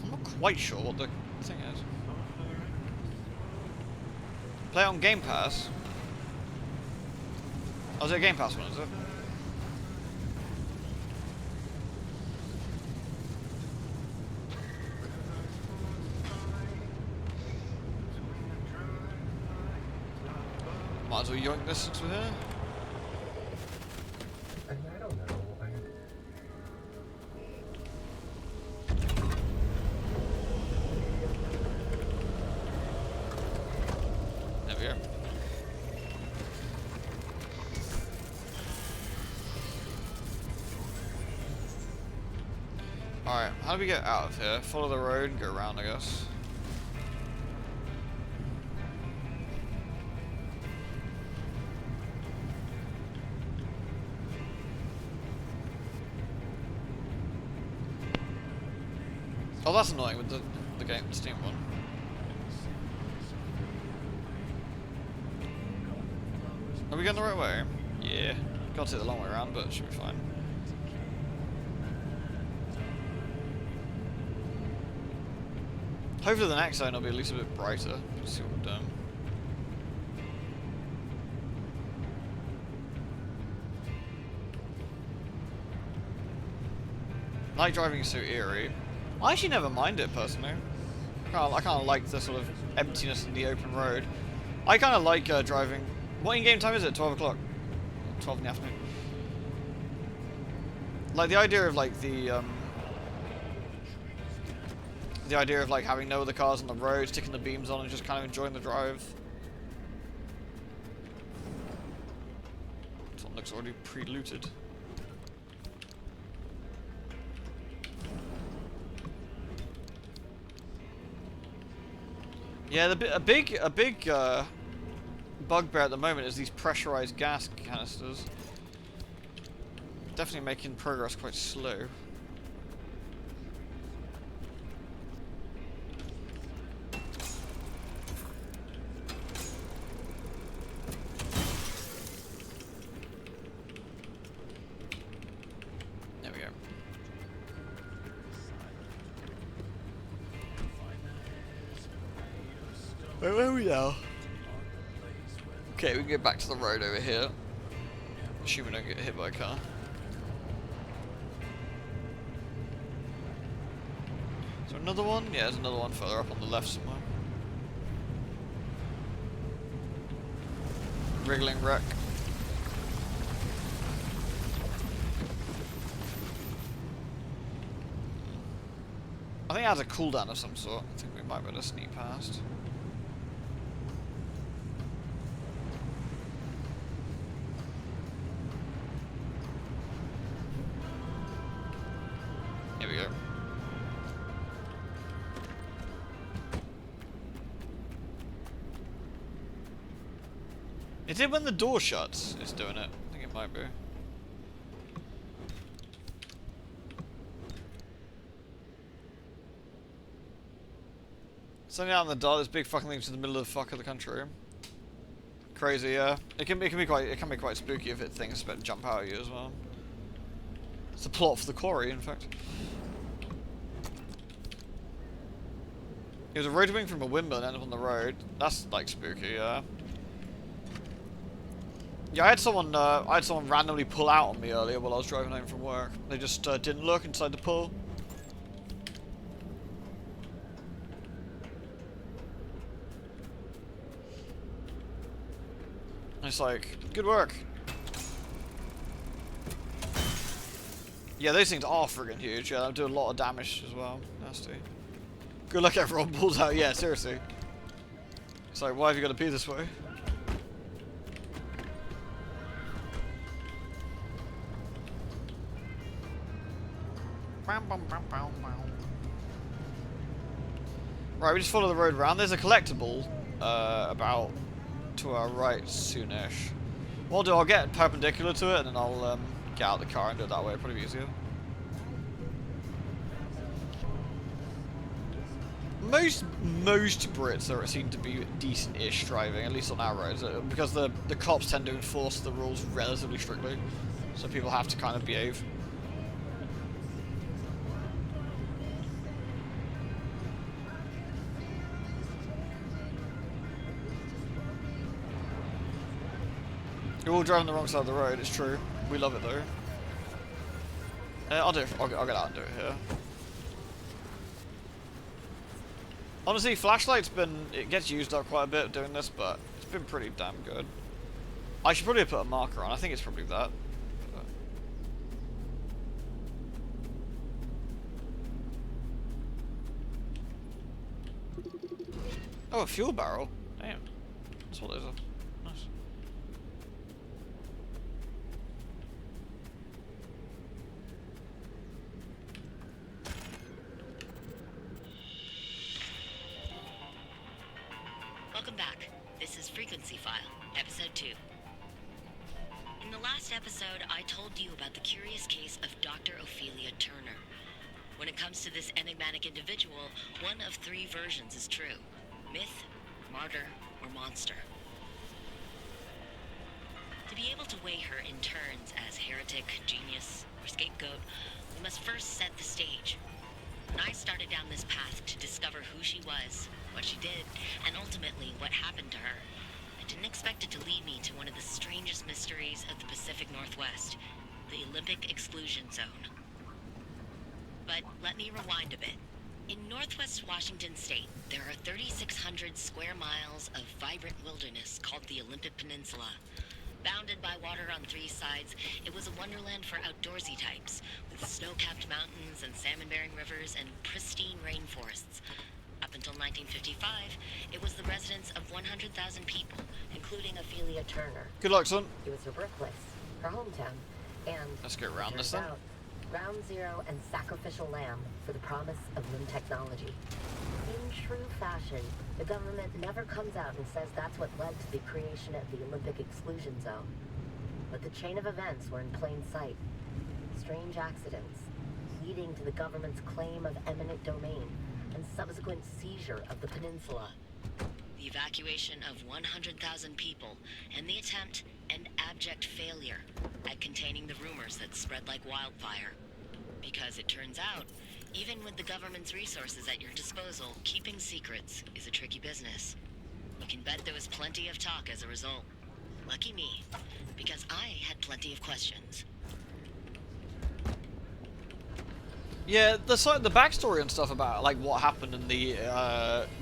I'm not quite sure what the thing is. Play it on Game Pass? Oh, is it a Game Pass one, is it? Might as well yoink this since we're here. I don't know. There we go. Alright, how do we get out of here? Follow the road and go around, I guess. Oh, that's annoying with the Steam one. Are we going the right way? Yeah. Gotta take the long way around, but it should be fine. Hopefully the next zone will be at least a bit brighter. Let's see what we're doing. Night driving is so eerie. I actually never mind it personally. I kind of like the sort of emptiness in the open road. I kind of like driving. What in-game time is it? 12 o'clock? 12 in the afternoon. Like the idea of like the idea of like having no other cars on the road, sticking the beams on, and just kind of enjoying the drive. This one looks already pre-looted. Yeah, a big bugbear at the moment is these pressurized gas canisters. Definitely making progress quite slow. Where are we now? Okay, we can get back to the road over here. Assuming we don't get hit by a car. Is there another one? Yeah, there's another one further up on the left somewhere. Wriggling wreck. I think it has a cooldown of some sort. I think we might be able to sneak past. Here we go. Is it when the door shuts? It's doing it. I think it might be. Something out in the dark, this big fucking thing to the middle of the fuck of the country. Crazy, yeah. It can be quite spooky if things jump out at you as well. It's the plot for the quarry, in fact. It was a rotor wing from a windmill and ended up on the road. That's like spooky, yeah. Yeah, I had someone randomly pull out on me earlier while I was driving home from work. They just didn't look inside the pull. It's like, good work. Yeah, those things are friggin' huge. Yeah, they do a lot of damage as well. Nasty. Good luck everyone pulls out. Yeah, seriously. It's like, why have you got to be this way? Right, we just follow the road around. There's a collectible about to our right soonish. What I'll do, I'll get perpendicular to it and then I'll get out the car and do it that way. Probably easier. Most Brits seem to be decent-ish driving, at least on our roads, because the cops tend to enforce the rules relatively strictly, so people have to kind of behave. You're all driving the wrong side of the road, it's true. We love it though. I'll do it. I'll get out and do it here. Honestly, flashlight's it gets used up quite a bit doing this, but it's been pretty damn good. I should probably put a marker on. I think it's probably that. Oh, a fuel barrel. Damn. That's what those are. Nice. Welcome back. This is Frequency File, Episode 2. In the last episode, I told you about the curious case of Dr. Ophelia Turner. When it comes to this enigmatic individual, one of three versions is true. Myth, martyr, or monster. To be able to weigh her in turns as heretic, genius, or scapegoat, we must first set the stage. When I started down this path to discover who she was, what she did, and ultimately what happened to her, I didn't expect it to lead me to one of the strangest mysteries of the Pacific Northwest, the Olympic Exclusion Zone. But let me rewind a bit. In northwest Washington state, there are 3,600 square miles of vibrant wilderness called the Olympic Peninsula. Bounded by water on three sides, it was a wonderland for outdoorsy types, with snow-capped mountains and salmon-bearing rivers and pristine rainforests. Up until 1955, it was the residence of 100,000 people, including Ophelia Turner. Good luck, son. It was her birthplace, her hometown, and Let's get around this then. Ground zero and sacrificial lamb for the promise of new technology. In true fashion, the government never comes out and says that's what led to the creation of the Olympic Exclusion Zone. But the chain of events were in plain sight. Strange accidents, leading to the government's claim of eminent domain and subsequent seizure of the peninsula. The evacuation of 100,000 people and the attempt and abject failure at containing the rumors that spread like wildfire. Because it turns out, even with the government's resources at your disposal, keeping secrets is a tricky business. can bet there was plenty of talk as a result. Lucky me, because I had plenty of questions. Yeah, the backstory and stuff about like what happened in the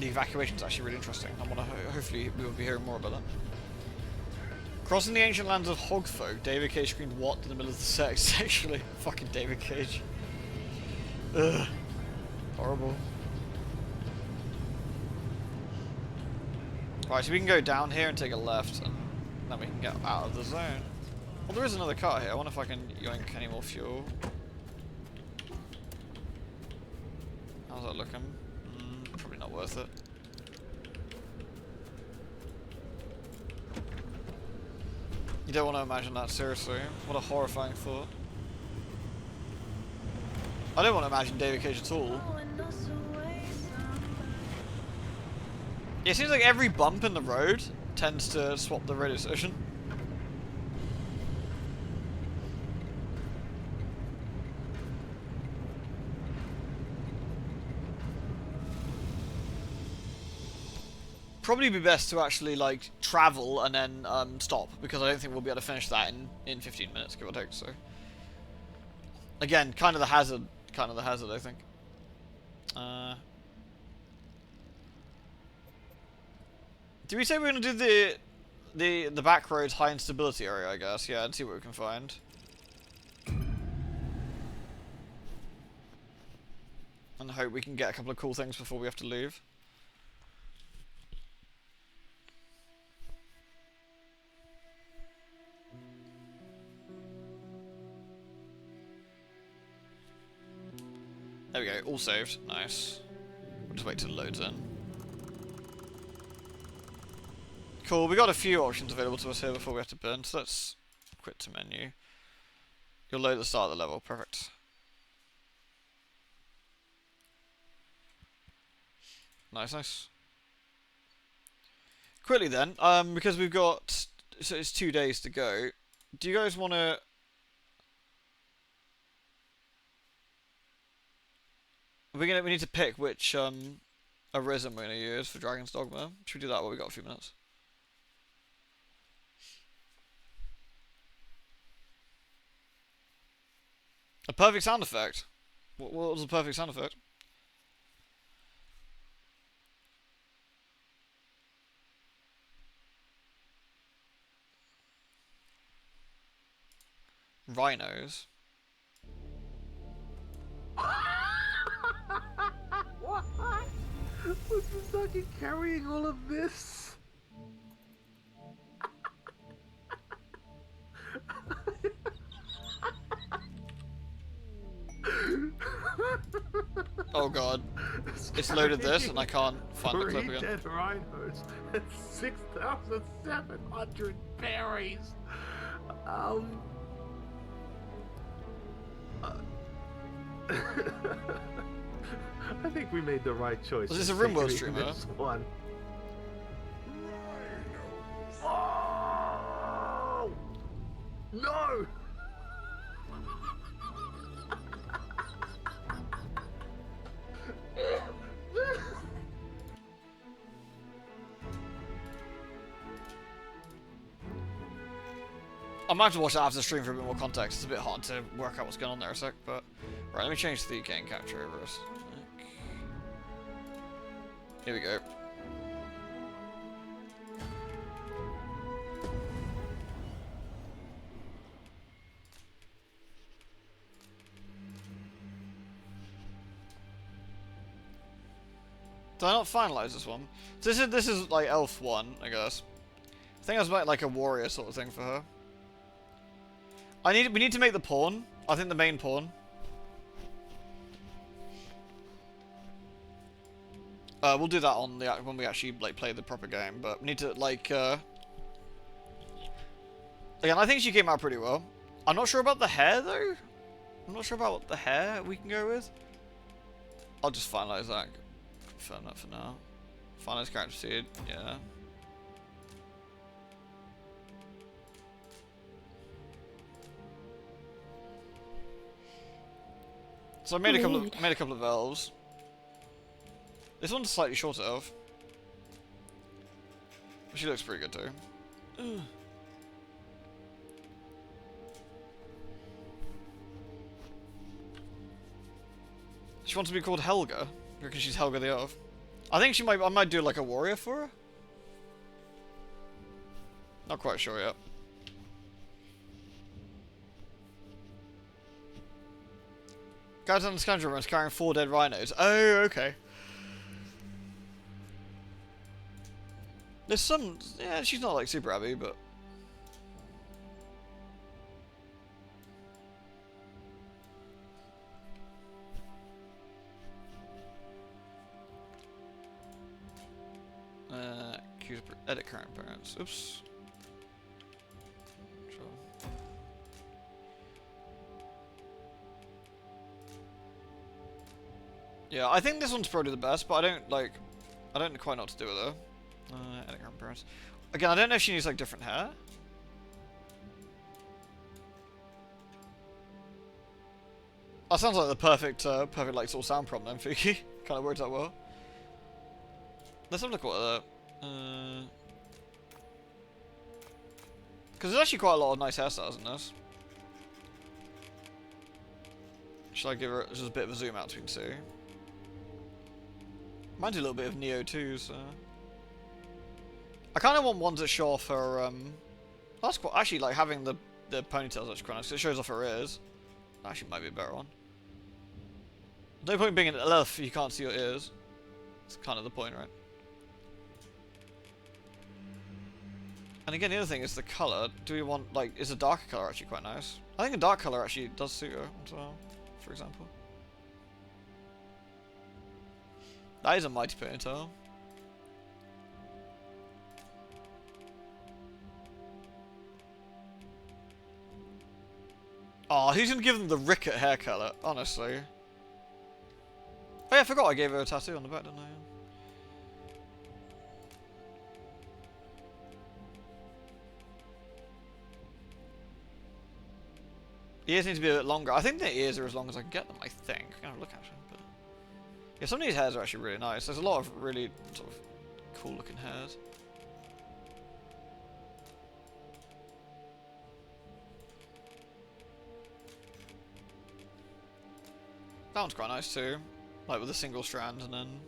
evacuation is actually really interesting. I want to hopefully we will be hearing more about that. Crossing the ancient lands of Hogfolk, David Cage screamed "What" in the middle of the sex sexually. Fucking David Cage. Ugh. Horrible. Right, so we can go down here and take a left, and then we can get out of the zone. Well, there is another car here. I wonder if I can yoink any more fuel. How's that looking? Probably not worth it. You don't want to imagine that, seriously. What a horrifying thought. I don't want to imagine David Cage at all. Yeah, it seems like every bump in the road tends to swap the radio station. Probably be best to actually like travel and then stop, because I don't think we'll be able to finish that in 15 minutes, give or take. So again, kind of the hazard, I think. Do we say we're gonna do the back roads high instability area? I guess, yeah, and see what we can find. And hope we can get a couple of cool things before we have to leave. There we go, all saved. Nice. We'll just wait till it loads in. Cool, we got a few options available to us here before we have to burn, so let's quit to menu. You'll load at the start of the level, perfect. Nice, nice. Quickly then, because we've got, so it's 2 days to go, do you guys want to... We need to pick which arisen we're going to use for Dragon's Dogma. Should we do that while we got a few minutes? A perfect sound effect? What was the perfect sound effect? Rhinos. What? Was Misaki carrying all of this? Oh god. It's loaded this and I can't find the clip Three again. dead rhinos and 6,700 berries. I think we made the right choice. Was this a in RimWorld picking streamer? this one. Oh! No! I might have to watch that after the stream for a bit more context. It's a bit hard to work out what's going on there a sec, but... Right, let me change the game capture over a sec. Here we go. Did I not finalize this one? So this is like Elf 1, I guess. I think I was like a warrior sort of thing for her. We need to make the pawn. I think the main pawn. We'll do that on the when we actually like play the proper game, but we need to like again, I think she came out pretty well. I'm not sure about the hair though. I'm not sure about what the hair we can go with. I'll just finalize that. Confirm that for now. Finalize character seed, yeah. So I made a couple of elves. This one's a slightly shorter elf. She looks pretty good too. She wants to be called Helga because she's Helga the Elf. I think I might do like a warrior for her. Not quite sure yet. Guys on the scoundrel room is carrying 4 dead rhinos. Oh, okay. There's some... Yeah, she's not like super happy, but... Edit current parents. Oops. Sure. Yeah, I think this one's probably the best, but I don't quite know what to do with her. Edit current parents. Again, I don't know if she needs like different hair. That sounds like the perfect like sort of sound prompt then, Fuki. Kind of works out well. Let's have a look at that. Because there's actually quite a lot of nice hairstyles in this. Should I give her just a bit of a zoom out between two? Might do a little bit of Neo too, so... I kind of want ones that show off her, That's quite... Actually, like, having the ponytails actually quite nice, 'cause it shows off her ears. That actually might be a better one. No point being an elf if you can't see your ears. That's kind of the point, right? And again, the other thing is the colour. Do we want, like, is a darker colour actually quite nice? I think a dark colour actually does suit her as well, for example. That is a mighty ponytail. Oh, who's gonna give them the Rickett hair colour, honestly? Oh yeah, I forgot I gave her a tattoo on the back, didn't I? Ears need to be a bit longer. I think the ears are as long as I can get them, I think. I'm gonna look actually. But yeah, some of these hairs are actually really nice. There's a lot of really sort of cool looking hairs. That one's quite nice too. Like with a single strand and then...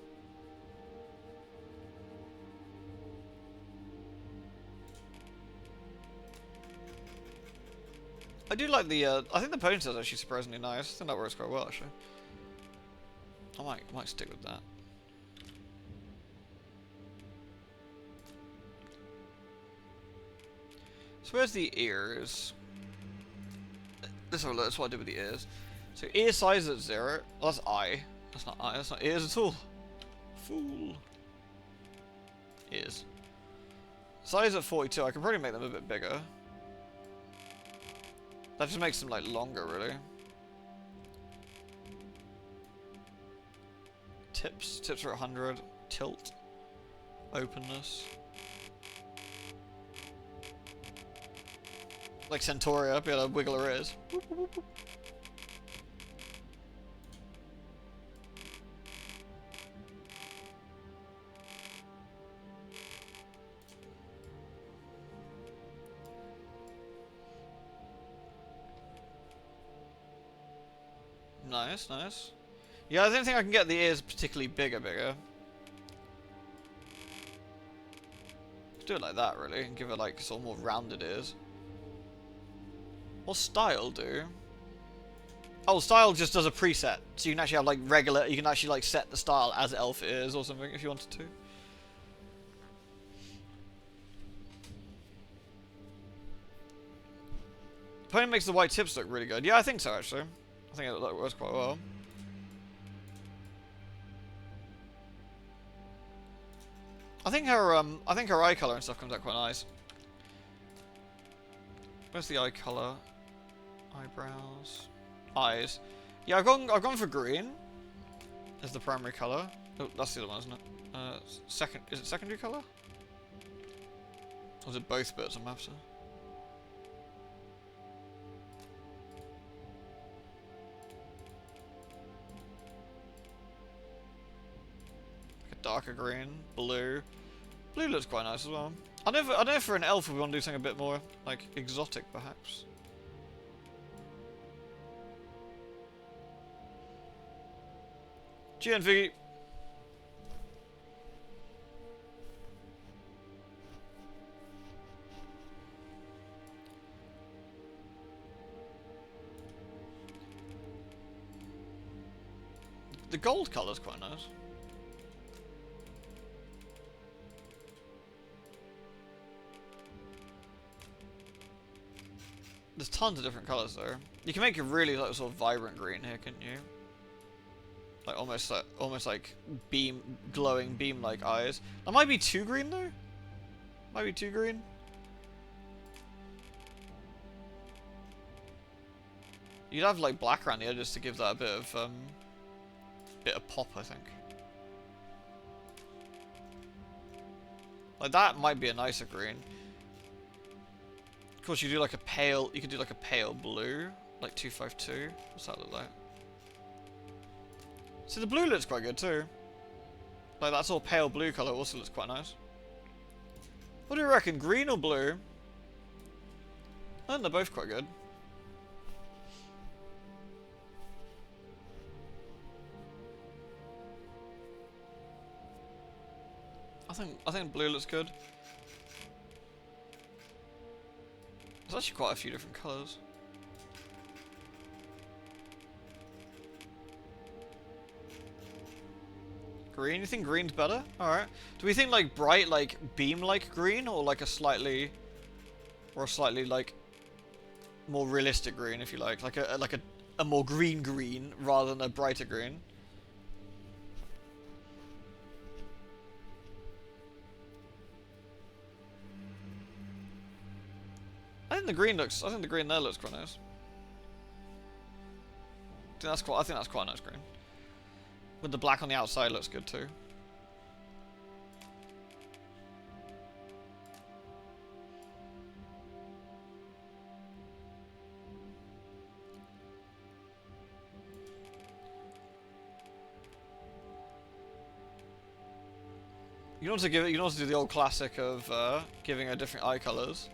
I do like the, I think the ponytail is actually surprisingly nice. I think that works quite well, actually. I might stick with that. So where's the ears? Let's have a look, that's what I did with the ears. So ear size at 0. Oh, that's eye. That's not eye, that's not ears at all. Fool. Ears. Size at 42, I can probably make them a bit bigger. That just makes them, like, longer, really. Tips. Tips are 100. Tilt. Openness. Like Centauria, be able to wiggle her ears. Whoop, whoop, whoop, whoop. Nice, nice. Yeah, I don't think I can get the ears particularly bigger. Let's do it like that, really, and give it like sort of more rounded ears. What's style do? Oh, style just does a preset, so you can actually have like regular. You can actually like set the style as elf ears or something if you wanted to. Pony makes the white tips look really good. Yeah, I think so actually. I think it works quite well. I think her eye color and stuff comes out quite nice. Where's the eye color? Eyebrows, eyes. Yeah, I've gone for green as the primary color. Oh, that's the other one, isn't it? Is it secondary color? Or is it both bits I'm after? Darker green, blue. Blue looks quite nice as well. I know for an elf we want to do something a bit more, like, exotic, perhaps. GNV. The gold colour's quite nice. There's tons of different colours though. You can make a really like sort of vibrant green here, couldn't you? Like almost like glowing beam like eyes. That might be too green though. Might be too green. You'd have like black around the edges to give that a bit of pop, I think. Like that might be a nicer green. Of course, you do like a pale. You could do like a pale blue, like 252. What's that look like? See, the blue looks quite good too. Like that sort of pale blue color also looks quite nice. What do you reckon, green or blue? I think they're both quite good. I think blue looks good. There's actually quite a few different colours. Green? You think green's better? Alright. Do we think like bright, like beam-like green, or like a slightly like more realistic green, if you like a more green rather than a brighter green? I think the green there looks quite nice. I think that's quite a nice green. With the black on the outside looks good too. You can also do the old classic of giving her different eye colours.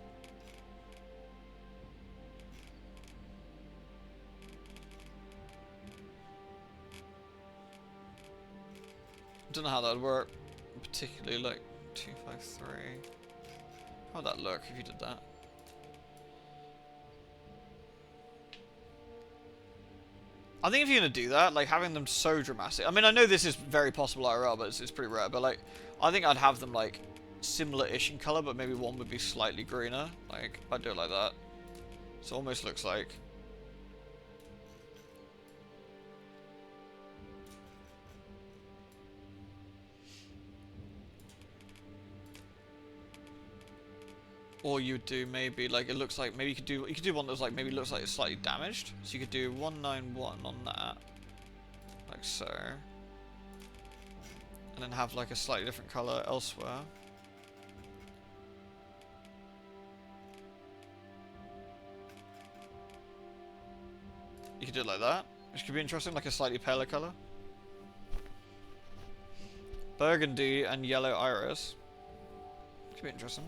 Don't know how that would work, particularly like 253. How would that look if you did that? I think if you're gonna do that, like having them so dramatic. I mean, I know this is very possible IRL, but it's pretty rare. But like, I think I'd have them like similar-ish in color, but maybe one would be slightly greener. Like, I'd do it like that. So it almost looks like. Or you'd do maybe like it looks like maybe you could do one that's like maybe looks like it's slightly damaged. So you could do 191 on that, like so, and then have like a slightly different color elsewhere. You could do it like that, which could be interesting, like a slightly paler color. Burgundy and yellow iris. Could be interesting.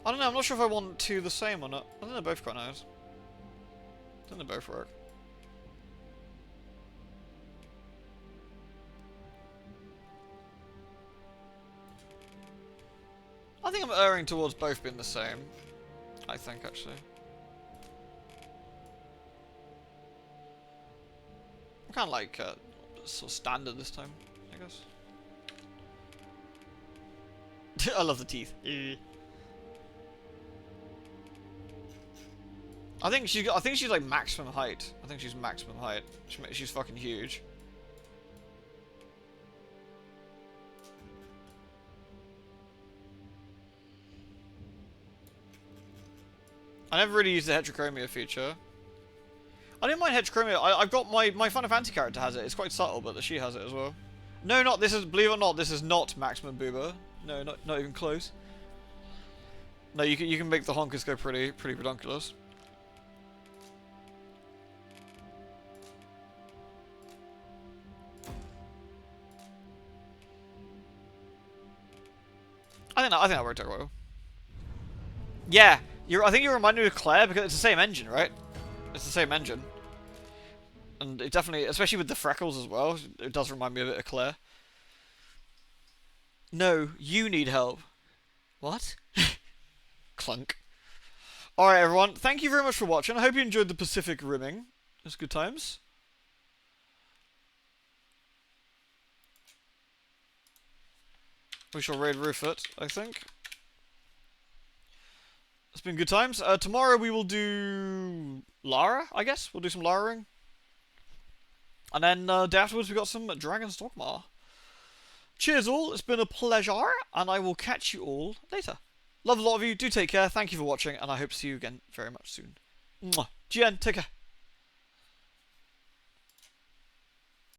I don't know, I'm not sure if I want two the same or not. I think they're both quite nice. I think they both work. I think I'm erring towards both being the same. I think, actually. I'm kind of like sort of standard this time, I guess. I love the teeth. I think she's like maximum height. I think she's maximum height. She's fucking huge. I never really used the heterochromia feature. I didn't mind heterochromia. I've got my Final Fantasy character has it. It's quite subtle, but she has it as well. No, not this is, believe it or not, this is not maximum booba. No, not even close. No, you can make the honkers go pretty redonkulous. I I think that worked out well. Yeah, I think you remind me of Claire because it's the same engine, right? It's the same engine. And it definitely, especially with the freckles as well, it does remind me a bit of Claire. No, you need help. What? Clunk. Alright everyone, thank you very much for watching. I hope you enjoyed the Pacific Rimming. It was good times. We shall raid roof it, I think. It's been good times. Tomorrow we will do Lara, I guess. We'll do some Laraing. And then day afterwards we got some Dragon's Dogma. Cheers all, it's been a pleasure, and I will catch you all later. Love a lot of you, do take care, thank you for watching, and I hope to see you again very much soon. Mwah. GN, take care.